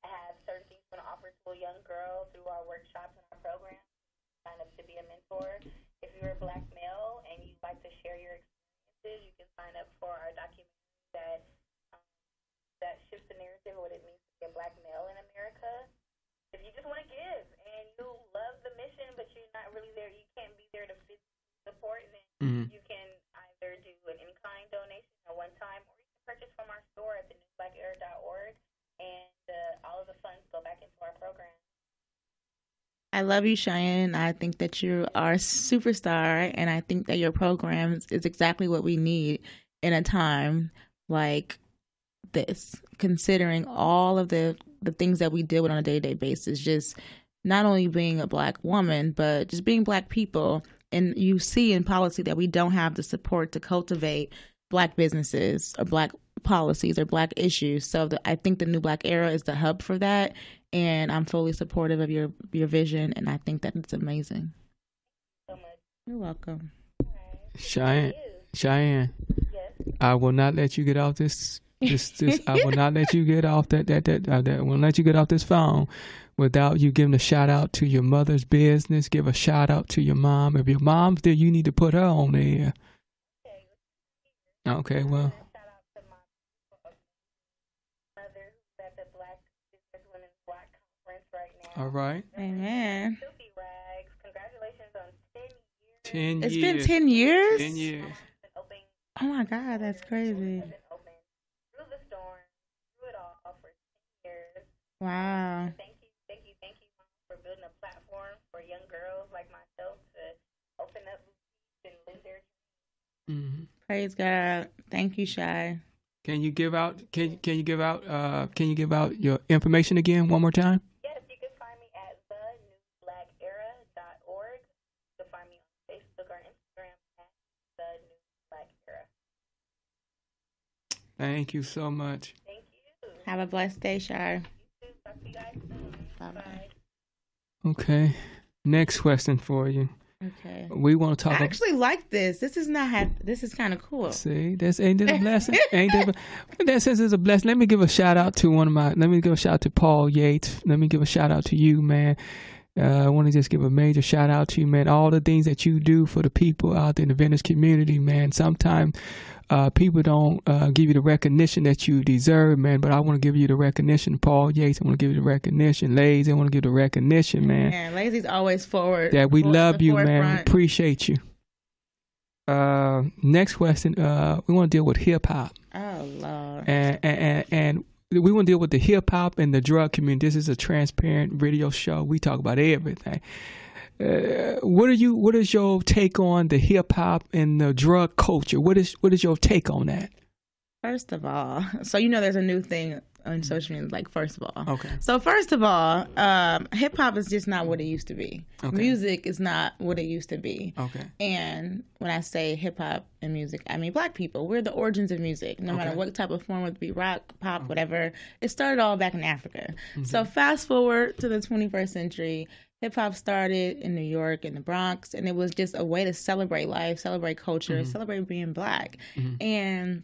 I have certain things we're going to offer to a young girl through our workshops and our programs. Sign up to be a mentor. If you're a Black male and you'd like to share your experiences, you can sign up for our documentary that shifts the narrative of what it means to be a Black male in America. If you just want to give and you love the mission, but you're not really there, you can't be there to physically support, then you can either do an in-kind donation or one time, or you can purchase from our store at thenewblackera.org, and all of the funds go back into our program. I love you, Cheyenne. I think that you are a superstar, and I think that your program is exactly what we need in a time like this, considering all of the things that we deal with on a day-to-day basis, just not only being a Black woman, but just being Black people. And you see in policy that we don't have the support to cultivate Black businesses or Black policies or Black issues. So I think the New Black Era is the hub for that. And I'm fully supportive of your vision, and I think that it's amazing. So much. You're welcome. Cheyenne, Yes. I will not let you get off this. I will not let you get off that. I will let you get off this phone without you giving a shout out to your mother's business. Give a shout out to your mom. If your mom's there, you need to put her on there. Okay, well. Shout out to my mother who's at the Black Business Women's Black Conference right now. All right. Amen. Filthy Rags, congratulations on 10 years. 10 It's years. been 10 years? 10 years. Been open, Oh my God, that's crazy. been open through the storm, through it all for 10 years. Wow. Thank you, Mom, for building a platform for young girls like myself to open up and live their dreams. Praise God. Thank you, Shy. Can you give out your information again one more time? Yes, you can find me at thenewblackera.org. You can find me on Facebook or Instagram at The New Black Era. Thank you so much. Thank you. Have a blessed day, Shy. You too. Talk to you guys soon. Bye-bye. Okay. Next question for you. Okay. We want to talk I actually like this. This is kind of cool. See, ain't this a blessing? Ain't that? That says it's a blessing. Let me give a shout out to Paul Yates. Let me give a shout out to you, man. I want to just give a major shout out to you, man. All the things that you do for the people out there in the Venice community, man. Sometimes people don't give you the recognition that you deserve, man. But I want to give you the recognition, Paul Yates. I want to give you the recognition, Lazy. I want to give the recognition, man. Yeah, Lazy's always forward. That we love you, man. We forefront. appreciate you. Next question. We want to deal with hip hop. Oh Lord. And we want to deal with the hip hop and the drug community. This is a transparent radio show. We talk about everything. What is your take on the hip hop and the drug culture? What is your take on that? First of all, so there's a new thing on social media, like, first of all. Okay. So first of all, hip hop is just not what it used to be. Okay. Music is not what it used to be. Okay. And when I say hip hop and music, I mean Black people. We're the origins of music. No matter what type of form, whether it be rock, pop, whatever, it started all back in Africa. Mm-hmm. So fast forward to the 21st century, hip hop started in New York, in the Bronx, and it was just a way to celebrate life, celebrate culture, celebrate being Black. And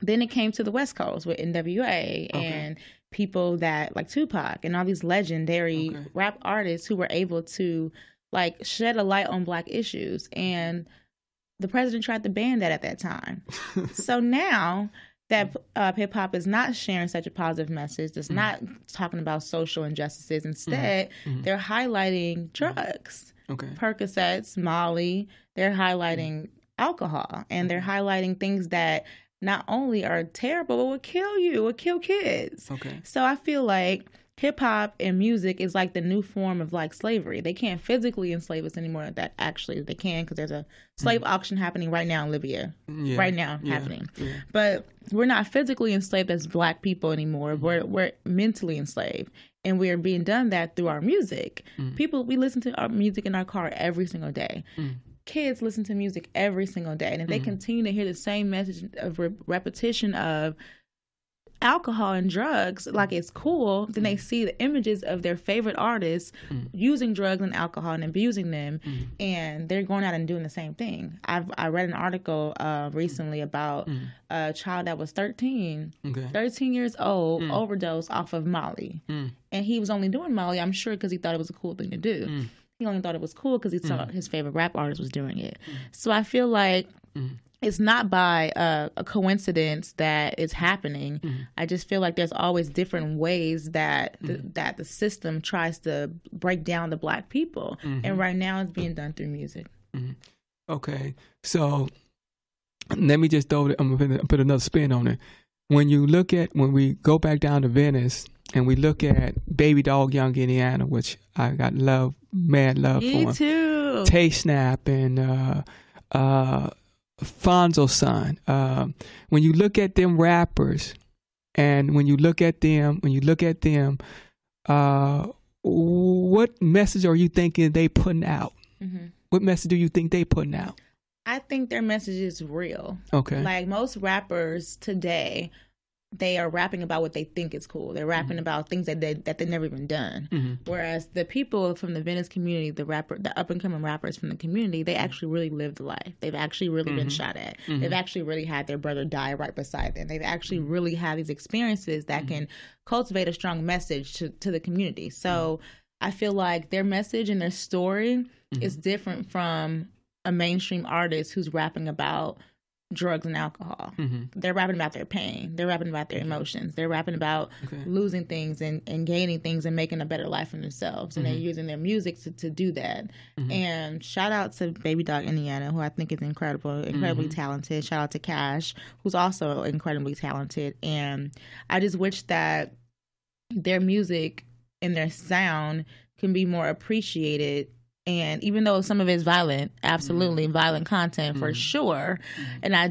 then it came to the West Coast with NWA and people that like Tupac and all these legendary rap artists who were able to like shed a light on Black issues. And the president tried to ban that at that time. So now that hip hop is not sharing such a positive message, it's not talking about social injustices. Instead, they're highlighting drugs, Percocets, Molly. They're highlighting alcohol, and they're highlighting things that not only are terrible, but will kill you, will kill kids. Okay. So I feel like hip hop and music is like the new form of like slavery. They can't physically enslave us anymore. That actually they can, because there's a slave auction happening right now in Libya. Yeah. Right now happening. Yeah. But we're not physically enslaved as Black people anymore. We're mentally enslaved. And we are being done that through our music. We listen to our music in our car every single day. Kids listen to music every single day. And if they continue to hear the same message of repetition of alcohol and drugs like it's cool, then they see the images of their favorite artists using drugs and alcohol and abusing them, and they're going out and doing the same thing. I read an article recently about a child that was 13 years old, overdosed off of Molly, and he was only doing Molly, I'm sure, because he thought it was a cool thing to do. He only thought it was cool because he saw his favorite rap artist was doing it. So I feel like it's not by a coincidence that it's happening. I just feel like there's always different ways that that the system tries to break down the Black people. And right now it's being done through music. Okay. So let me just I'm going to put another spin on it. When we go back down to Venice and we look at Baby Dog Young Indiana, which I got mad love for him. Me too. Tay Snap and Fonzo's son. When you look at them rappers, and when you look at them, what message are you thinking they putting out? What message do you think they putting out? I think their message is real. Okay. Like most rappers today, they are rapping about what they think is cool. They're rapping about things that they've never even done. Whereas the people from the Venice community, the up and coming rappers from the community, they actually really lived the life. They've actually really been shot at. They've actually really had their brother die right beside them. They've actually really had these experiences that can cultivate a strong message to the community. So I feel like their message and their story is different from a mainstream artist who's rapping about drugs and alcohol. They're rapping about their pain. They're rapping about their emotions. They're rapping about losing things and gaining things and making a better life for themselves. And they're using their music to do that. And shout out to Baby Dog Indiana, who I think is incredibly talented. Shout out to Cash, who's also incredibly talented. And I just wish that their music and their sound can be more appreciated. And even though some of it is violent, absolutely violent content for sure. And I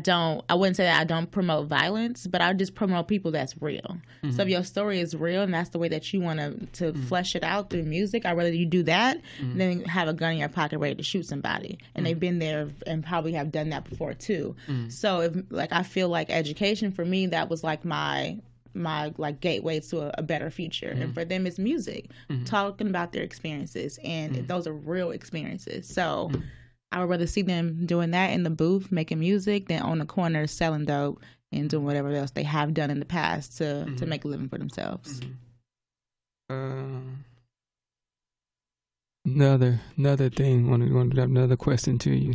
wouldn't say that I don't promote violence, but I just promote people that's real. So if your story is real and that's the way that you want to flesh it out through music, I'd rather you do that than have a gun in your pocket ready to shoot somebody. And they've been there and probably have done that before too. So I feel like education for me, that was like my like gateway to a better future. And for them it's music, talking about their experiences, and those are real experiences. So I would rather see them doing that in the booth making music than on the corner selling dope and doing whatever else they have done in the past to make a living for themselves. Another thing, want to have another question to you.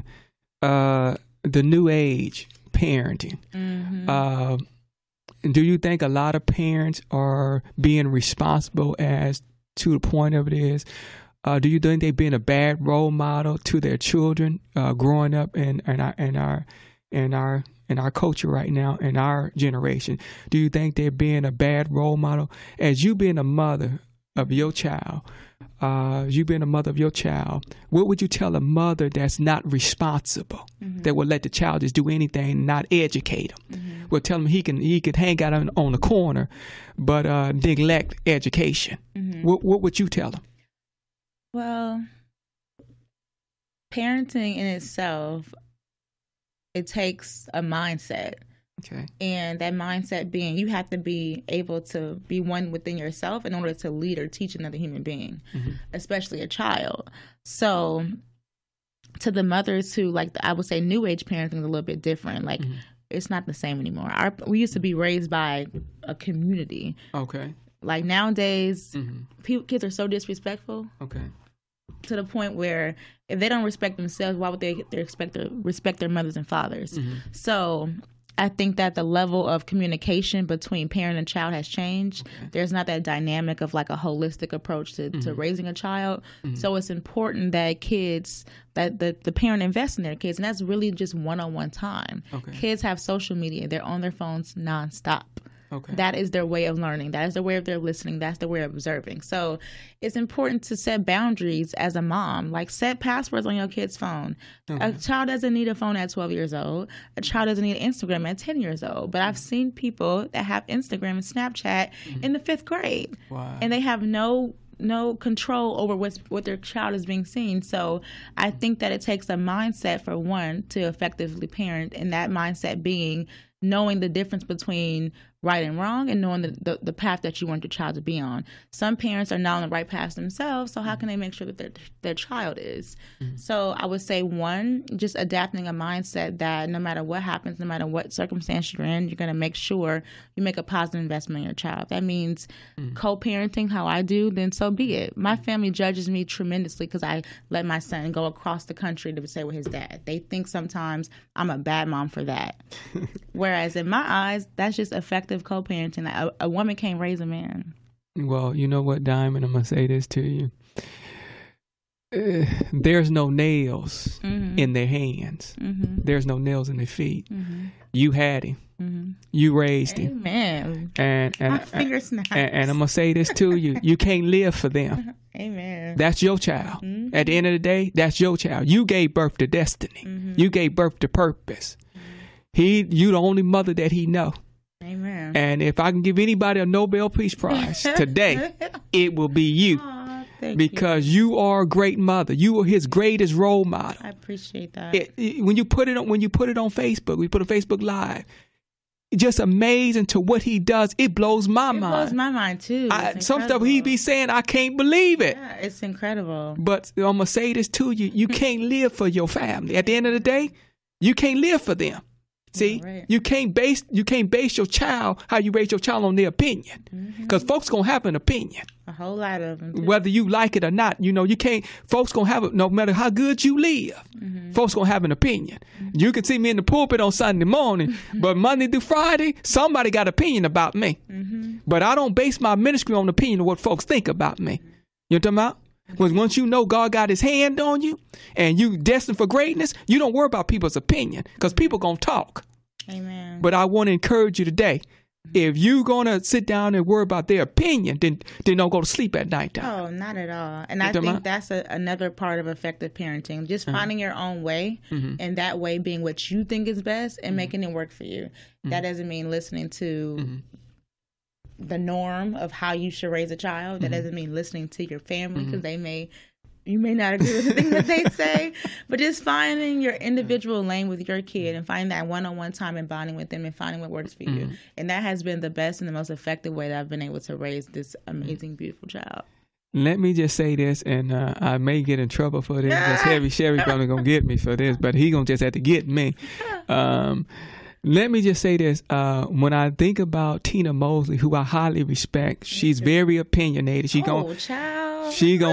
The new age parenting. Do you think a lot of parents are being responsible as to the point of it is? Do you think they've been a bad role model to their children growing up in our culture right now, in our generation? Do you think they're being a bad role model? As you being a mother of your child, what would you tell a mother that's not responsible, that will let the child just do anything and not educate him? Will tell him he could hang out on the corner, but neglect education. What would you tell him? Well, parenting in itself, it takes a mindset. Okay. And that mindset being, you have to be able to be one within yourself in order to lead or teach another human being, especially a child. So to the mothers who, like, I would say new age parenting is a little bit different. Like, it's not the same anymore. We used to be raised by a community. Okay. Like nowadays, kids are so disrespectful. Okay. To the point where if they don't respect themselves, why would they respect their mothers and fathers? So I think that the level of communication between parent and child has changed. There's not that dynamic of like a holistic approach to raising a child. So it's important that the parent invests in their kids, and that's really just one-on-one time. Kids have social media. They're on their phones nonstop. That is their way of learning. That is their way of their listening. That's their way of observing. So it's important to set boundaries as a mom. Like, set passwords on your kid's phone. A child doesn't need a phone at 12 years old. A child doesn't need Instagram at 10 years old. But I've seen people that have Instagram and Snapchat in the 5th grade. Wow. And they have no control over what their child is being seen. So I think that it takes a mindset, for one, to effectively parent, and that mindset being knowing the difference between right and wrong and knowing the path that you want your child to be on. Some parents are not on the right path themselves, so how can they make sure that their child is? So I would say, one, just adapting a mindset that no matter what happens, no matter what circumstance you're in, you're going to make sure you make a positive investment in your child. If that means co-parenting how I do, then so be it. My family judges me tremendously because I let my son go across the country to stay with his dad. They think sometimes I'm a bad mom for that. Whereas in my eyes, that's just effective co-parenting. A woman can't raise a man. Well, you know what, Diamond? I'm going to say this to you. There's no nails in their hands. There's no nails in their feet. You had him. You raised him. Amen. And my finger snaps. And I'm going to say this to you. You can't live for them. Amen. That's your child. At the end of the day, that's your child. You gave birth to destiny. You gave birth to purpose. You the only mother that he know. Amen. And if I can give anybody a Nobel Peace Prize today, it will be you. Because you are a great mother. You are his greatest role model. I appreciate that. When you put it on Facebook, we put a Facebook Live. Just amazing to what he does. It blows my mind. It blows my mind too. Some stuff he be saying, I can't believe it. Yeah, it's incredible. But I'm gonna say this to you: you can't live for your family. At the end of the day, you can't live for them. See, right. you can't base your child, how you raise your child, on their opinion, because folks gonna have an opinion. A whole lot of them, too. Whether you like it or not. You can't. Folks gonna have it no matter how good you live. Folks gonna have an opinion. You can see me in the pulpit on Sunday morning, but Monday through Friday, somebody got an opinion about me. But I don't base my ministry on the opinion of what folks think about me. You know what I'm talking about? Because once you know God got his hand on you and you destined for greatness, you don't worry about people's opinion, because people going to talk. Amen. But I want to encourage you today. If you're going to sit down and worry about their opinion, then don't go to sleep at nighttime. Oh, not at all. And I think that's another part of effective parenting. Just finding your own way, and that way being what you think is best and making it work for you. That doesn't mean listening to the norm of how you should raise a child. That doesn't mean listening to your family, because you may not agree with the thing that they say, but just finding your individual lane with your kid and finding that one-on-one time and bonding with them and finding what works for you. And that has been the best and the most effective way that I've been able to raise this amazing, beautiful child. Let me just say this, and I may get in trouble for this, because Heavy Sherry probably going to get me for this, but he going to just have to get me. Let me just say this. When I think about Tina Mosley, who I highly respect, she's very opinionated. She gonna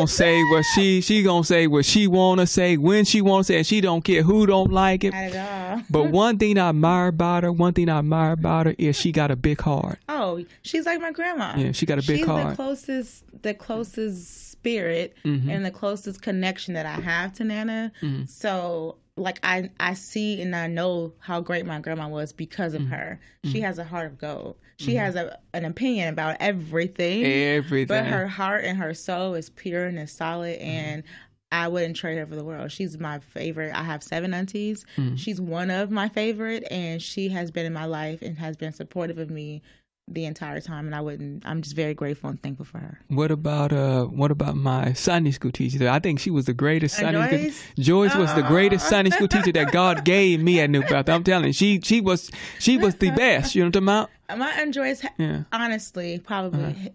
say what she gonna say what she wanna say, when she wanna say, and she don't care who don't like it. Not at all. But one thing I admire about her, is she got a big heart. Oh, she's like my grandma. Yeah, she got a big heart. She's the closest spirit and the closest connection that I have to Nana. So like I see and I know how great my grandma was because of her. She has a heart of gold. She has an opinion about everything. But her heart and her soul is pure and is solid, and I wouldn't trade her for the world. She's my favorite. I have 7 aunties. She's one of my favorite, and she has been in my life and has been supportive of me the entire time, and I'm just very grateful and thankful for her. What about my Sunday school teacher? I think she was the greatest Joyce was the greatest Sunday school teacher that God gave me at New Bethel. I'm telling you, she was the best. You know what I'm talking about? My Aunt Joyce, honestly,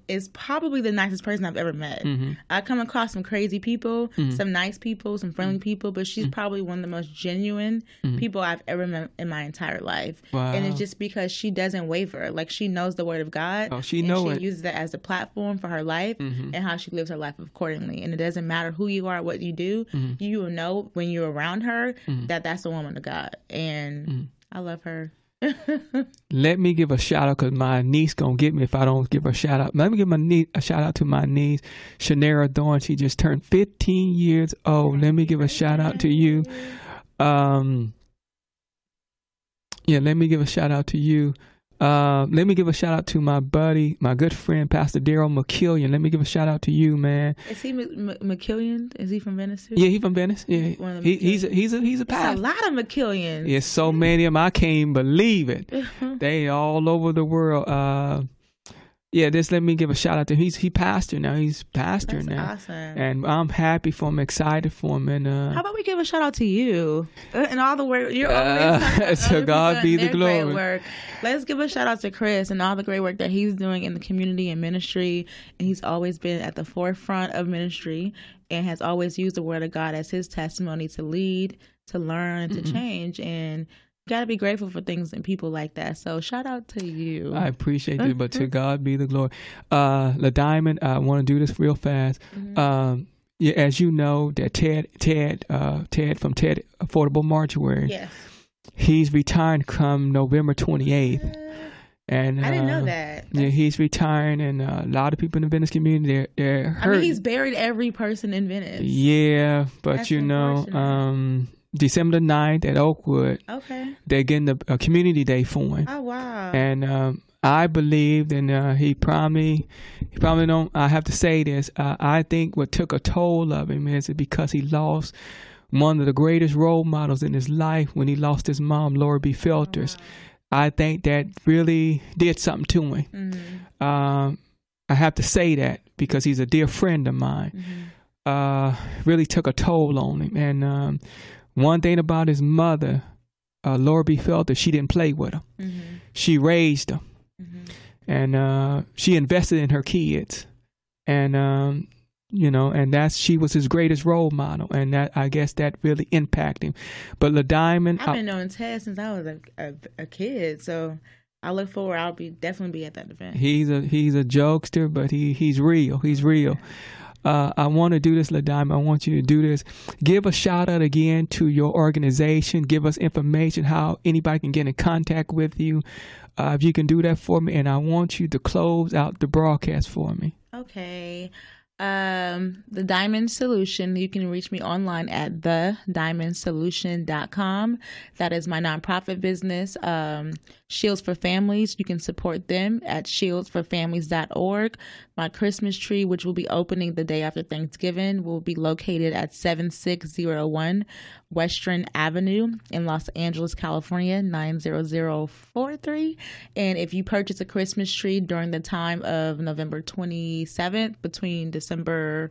is probably the nicest person I've ever met. I come across some crazy people, some nice people, some friendly people, but she's probably one of the most genuine people I've ever met in my entire life. Wow. And it's just because she doesn't waver. Like, she knows the Word of God. Oh, she uses it as a platform for her life and how she lives her life accordingly. And it doesn't matter who you are, what you do. You will know when you're around her that that's a woman of God. And I love her. Let me give a shout out, because my niece gonna get me if I don't give her a shout out. Let me give a shout out to my niece, Shanera Thorne. She just turned 15 years old. Let me give a shout out to you. Let me give a shout out to you. Let me give a shout out to my buddy, my good friend, Pastor Daryl McKillian. Let me give a shout out to you, man. Is he McKillian? Is he from Venice too? Yeah, he's from Venice. Yeah, he's a pastor. There's a lot of McKillians. There's so many of them. I can't believe it. They all over the world. Just let me give a shout out to him. He pastor now. He's pastor That's now. Awesome. And I'm happy for him, excited for him. And how about we give a shout out to you and all the work you're always to God be the glory. Great work. Let's give a shout out to Chris and all the great work that he's doing in the community and ministry. And he's always been at the forefront of ministry and has always used the word of God as his testimony to lead, to learn, to change. And got to be grateful for things and people like that. So shout out to you. I appreciate it, but to God be the glory. La Diamond, I want to do this real fast. As you know, that Ted from Ted Affordable Mortuary, yes, he's retiring come November 28th. And I didn't know that. He's retiring, and a lot of people in the Venice community, they're hurt. I mean, he's buried every person in Venice. Yeah, but That's December the 9th at Oakwood. Okay. They're getting a community day for him. Oh, wow. And I believed, and he probably don't, I have to say this, I think what took a toll of him is because he lost one of the greatest role models in his life when he lost his mom, Laura B. Felters. Oh, wow. I think that really did something to him. I have to say that because he's a dear friend of mine. Really took a toll on him. And one thing about his mother, Laura B. Felter, she didn't play with him. She raised him. And she invested in her kids. And, and she was his greatest role model. And that, I guess that really impacted him. But La Diamond, I've been knowing Ted since I was a kid. So I look forward. I'll definitely be at that event. He's a jokester, but he's real. He's real. I want to do this, La Diamond. I want you to do this. Give a shout out again to your organization. Give us information how anybody can get in contact with you. If you can do that for me, and I want you to close out the broadcast for me. Okay. The Diamond Solution, you can reach me online at thediamondsolution.com. That is my nonprofit business. Shields for Families, you can support them at shieldsforfamilies.org. My Christmas tree, which will be opening the day after Thanksgiving, will be located at 7601 Western Avenue in Los Angeles, California, 90043. And if you purchase a Christmas tree during the time of November 27th between December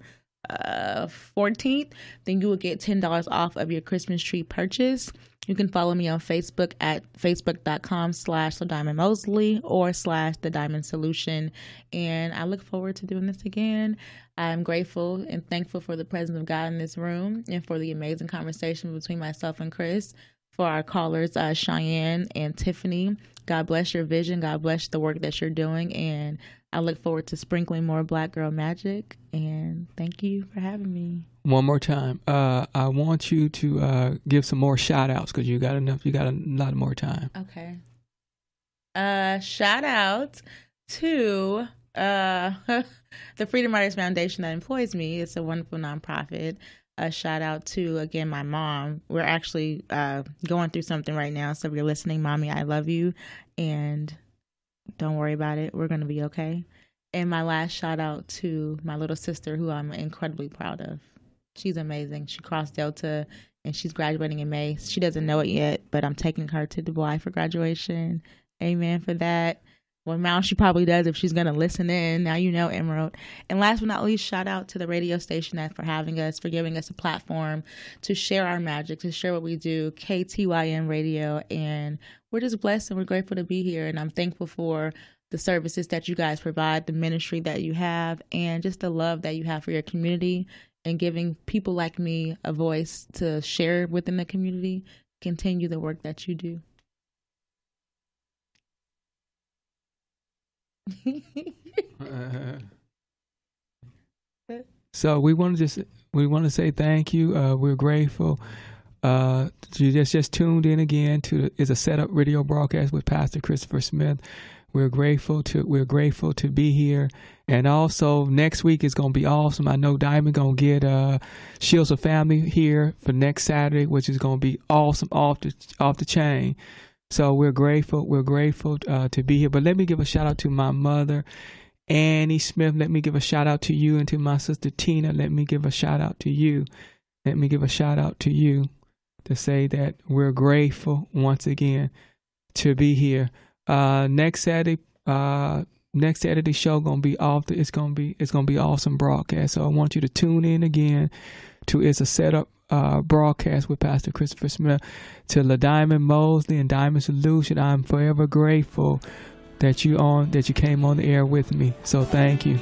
14th, then you will get $10 off of your Christmas tree purchase. You can follow me on Facebook at facebook.com/LaDiamondMosley or /The Diamond Solution. And I look forward to doing this again. I'm grateful and thankful for the presence of God in this room and for the amazing conversation between myself and Chris. For our callers, Cheyenne and Tiffany, God bless your vision. God bless the work that you're doing. And I look forward to sprinkling more Black Girl Magic. And thank you for having me. One more time. I want you to give some more shout outs because you got a lot more time. Okay. Shout out to the Freedom Writers Foundation that employs me. It's a wonderful nonprofit. A shout out to, again, my mom. We're actually going through something right now. So if you're listening, Mommy, I love you. And don't worry about it. We're going to be okay. And my last shout out to my little sister, who I'm incredibly proud of. She's amazing. She crossed Delta and she's graduating in May. She doesn't know it yet, but I'm taking her to Dubai for graduation. Amen for that. Well, now she probably does if she's going to listen in. Now you know, Emerald. And last but not least, shout out to the radio station for having us, for giving us a platform to share our magic, to share what we do, KTYM Radio. And we're just blessed and we're grateful to be here. And I'm thankful for the services that you guys provide, the ministry that you have, and just the love that you have for your community and giving people like me a voice to share within the community. Continue the work that you do. So we want to say thank you. We're grateful. You just tuned in again to is a setup radio broadcast with Pastor Christopher Smith. We're grateful to be here, and also next week is going to be awesome. I know Diamond going to get Shields of Family here for next Saturday, which is going to be awesome, off the chain. So we're grateful to be here. But let me give a shout out to my mother, Annie Smith. Let me give a shout out to you, and to my sister Tina. Let me give a shout out to you. Let me give a shout out to you to say that we're grateful once again to be here. Next Saturday, next Saturday show gonna be off. It's gonna be awesome broadcast. So I want you to tune in again to It's a Setup broadcast with Pastor Christopher Smith. To LaDiamond Mosley and Diamond Solution, I'm forever grateful that you came on the air with me. So thank you.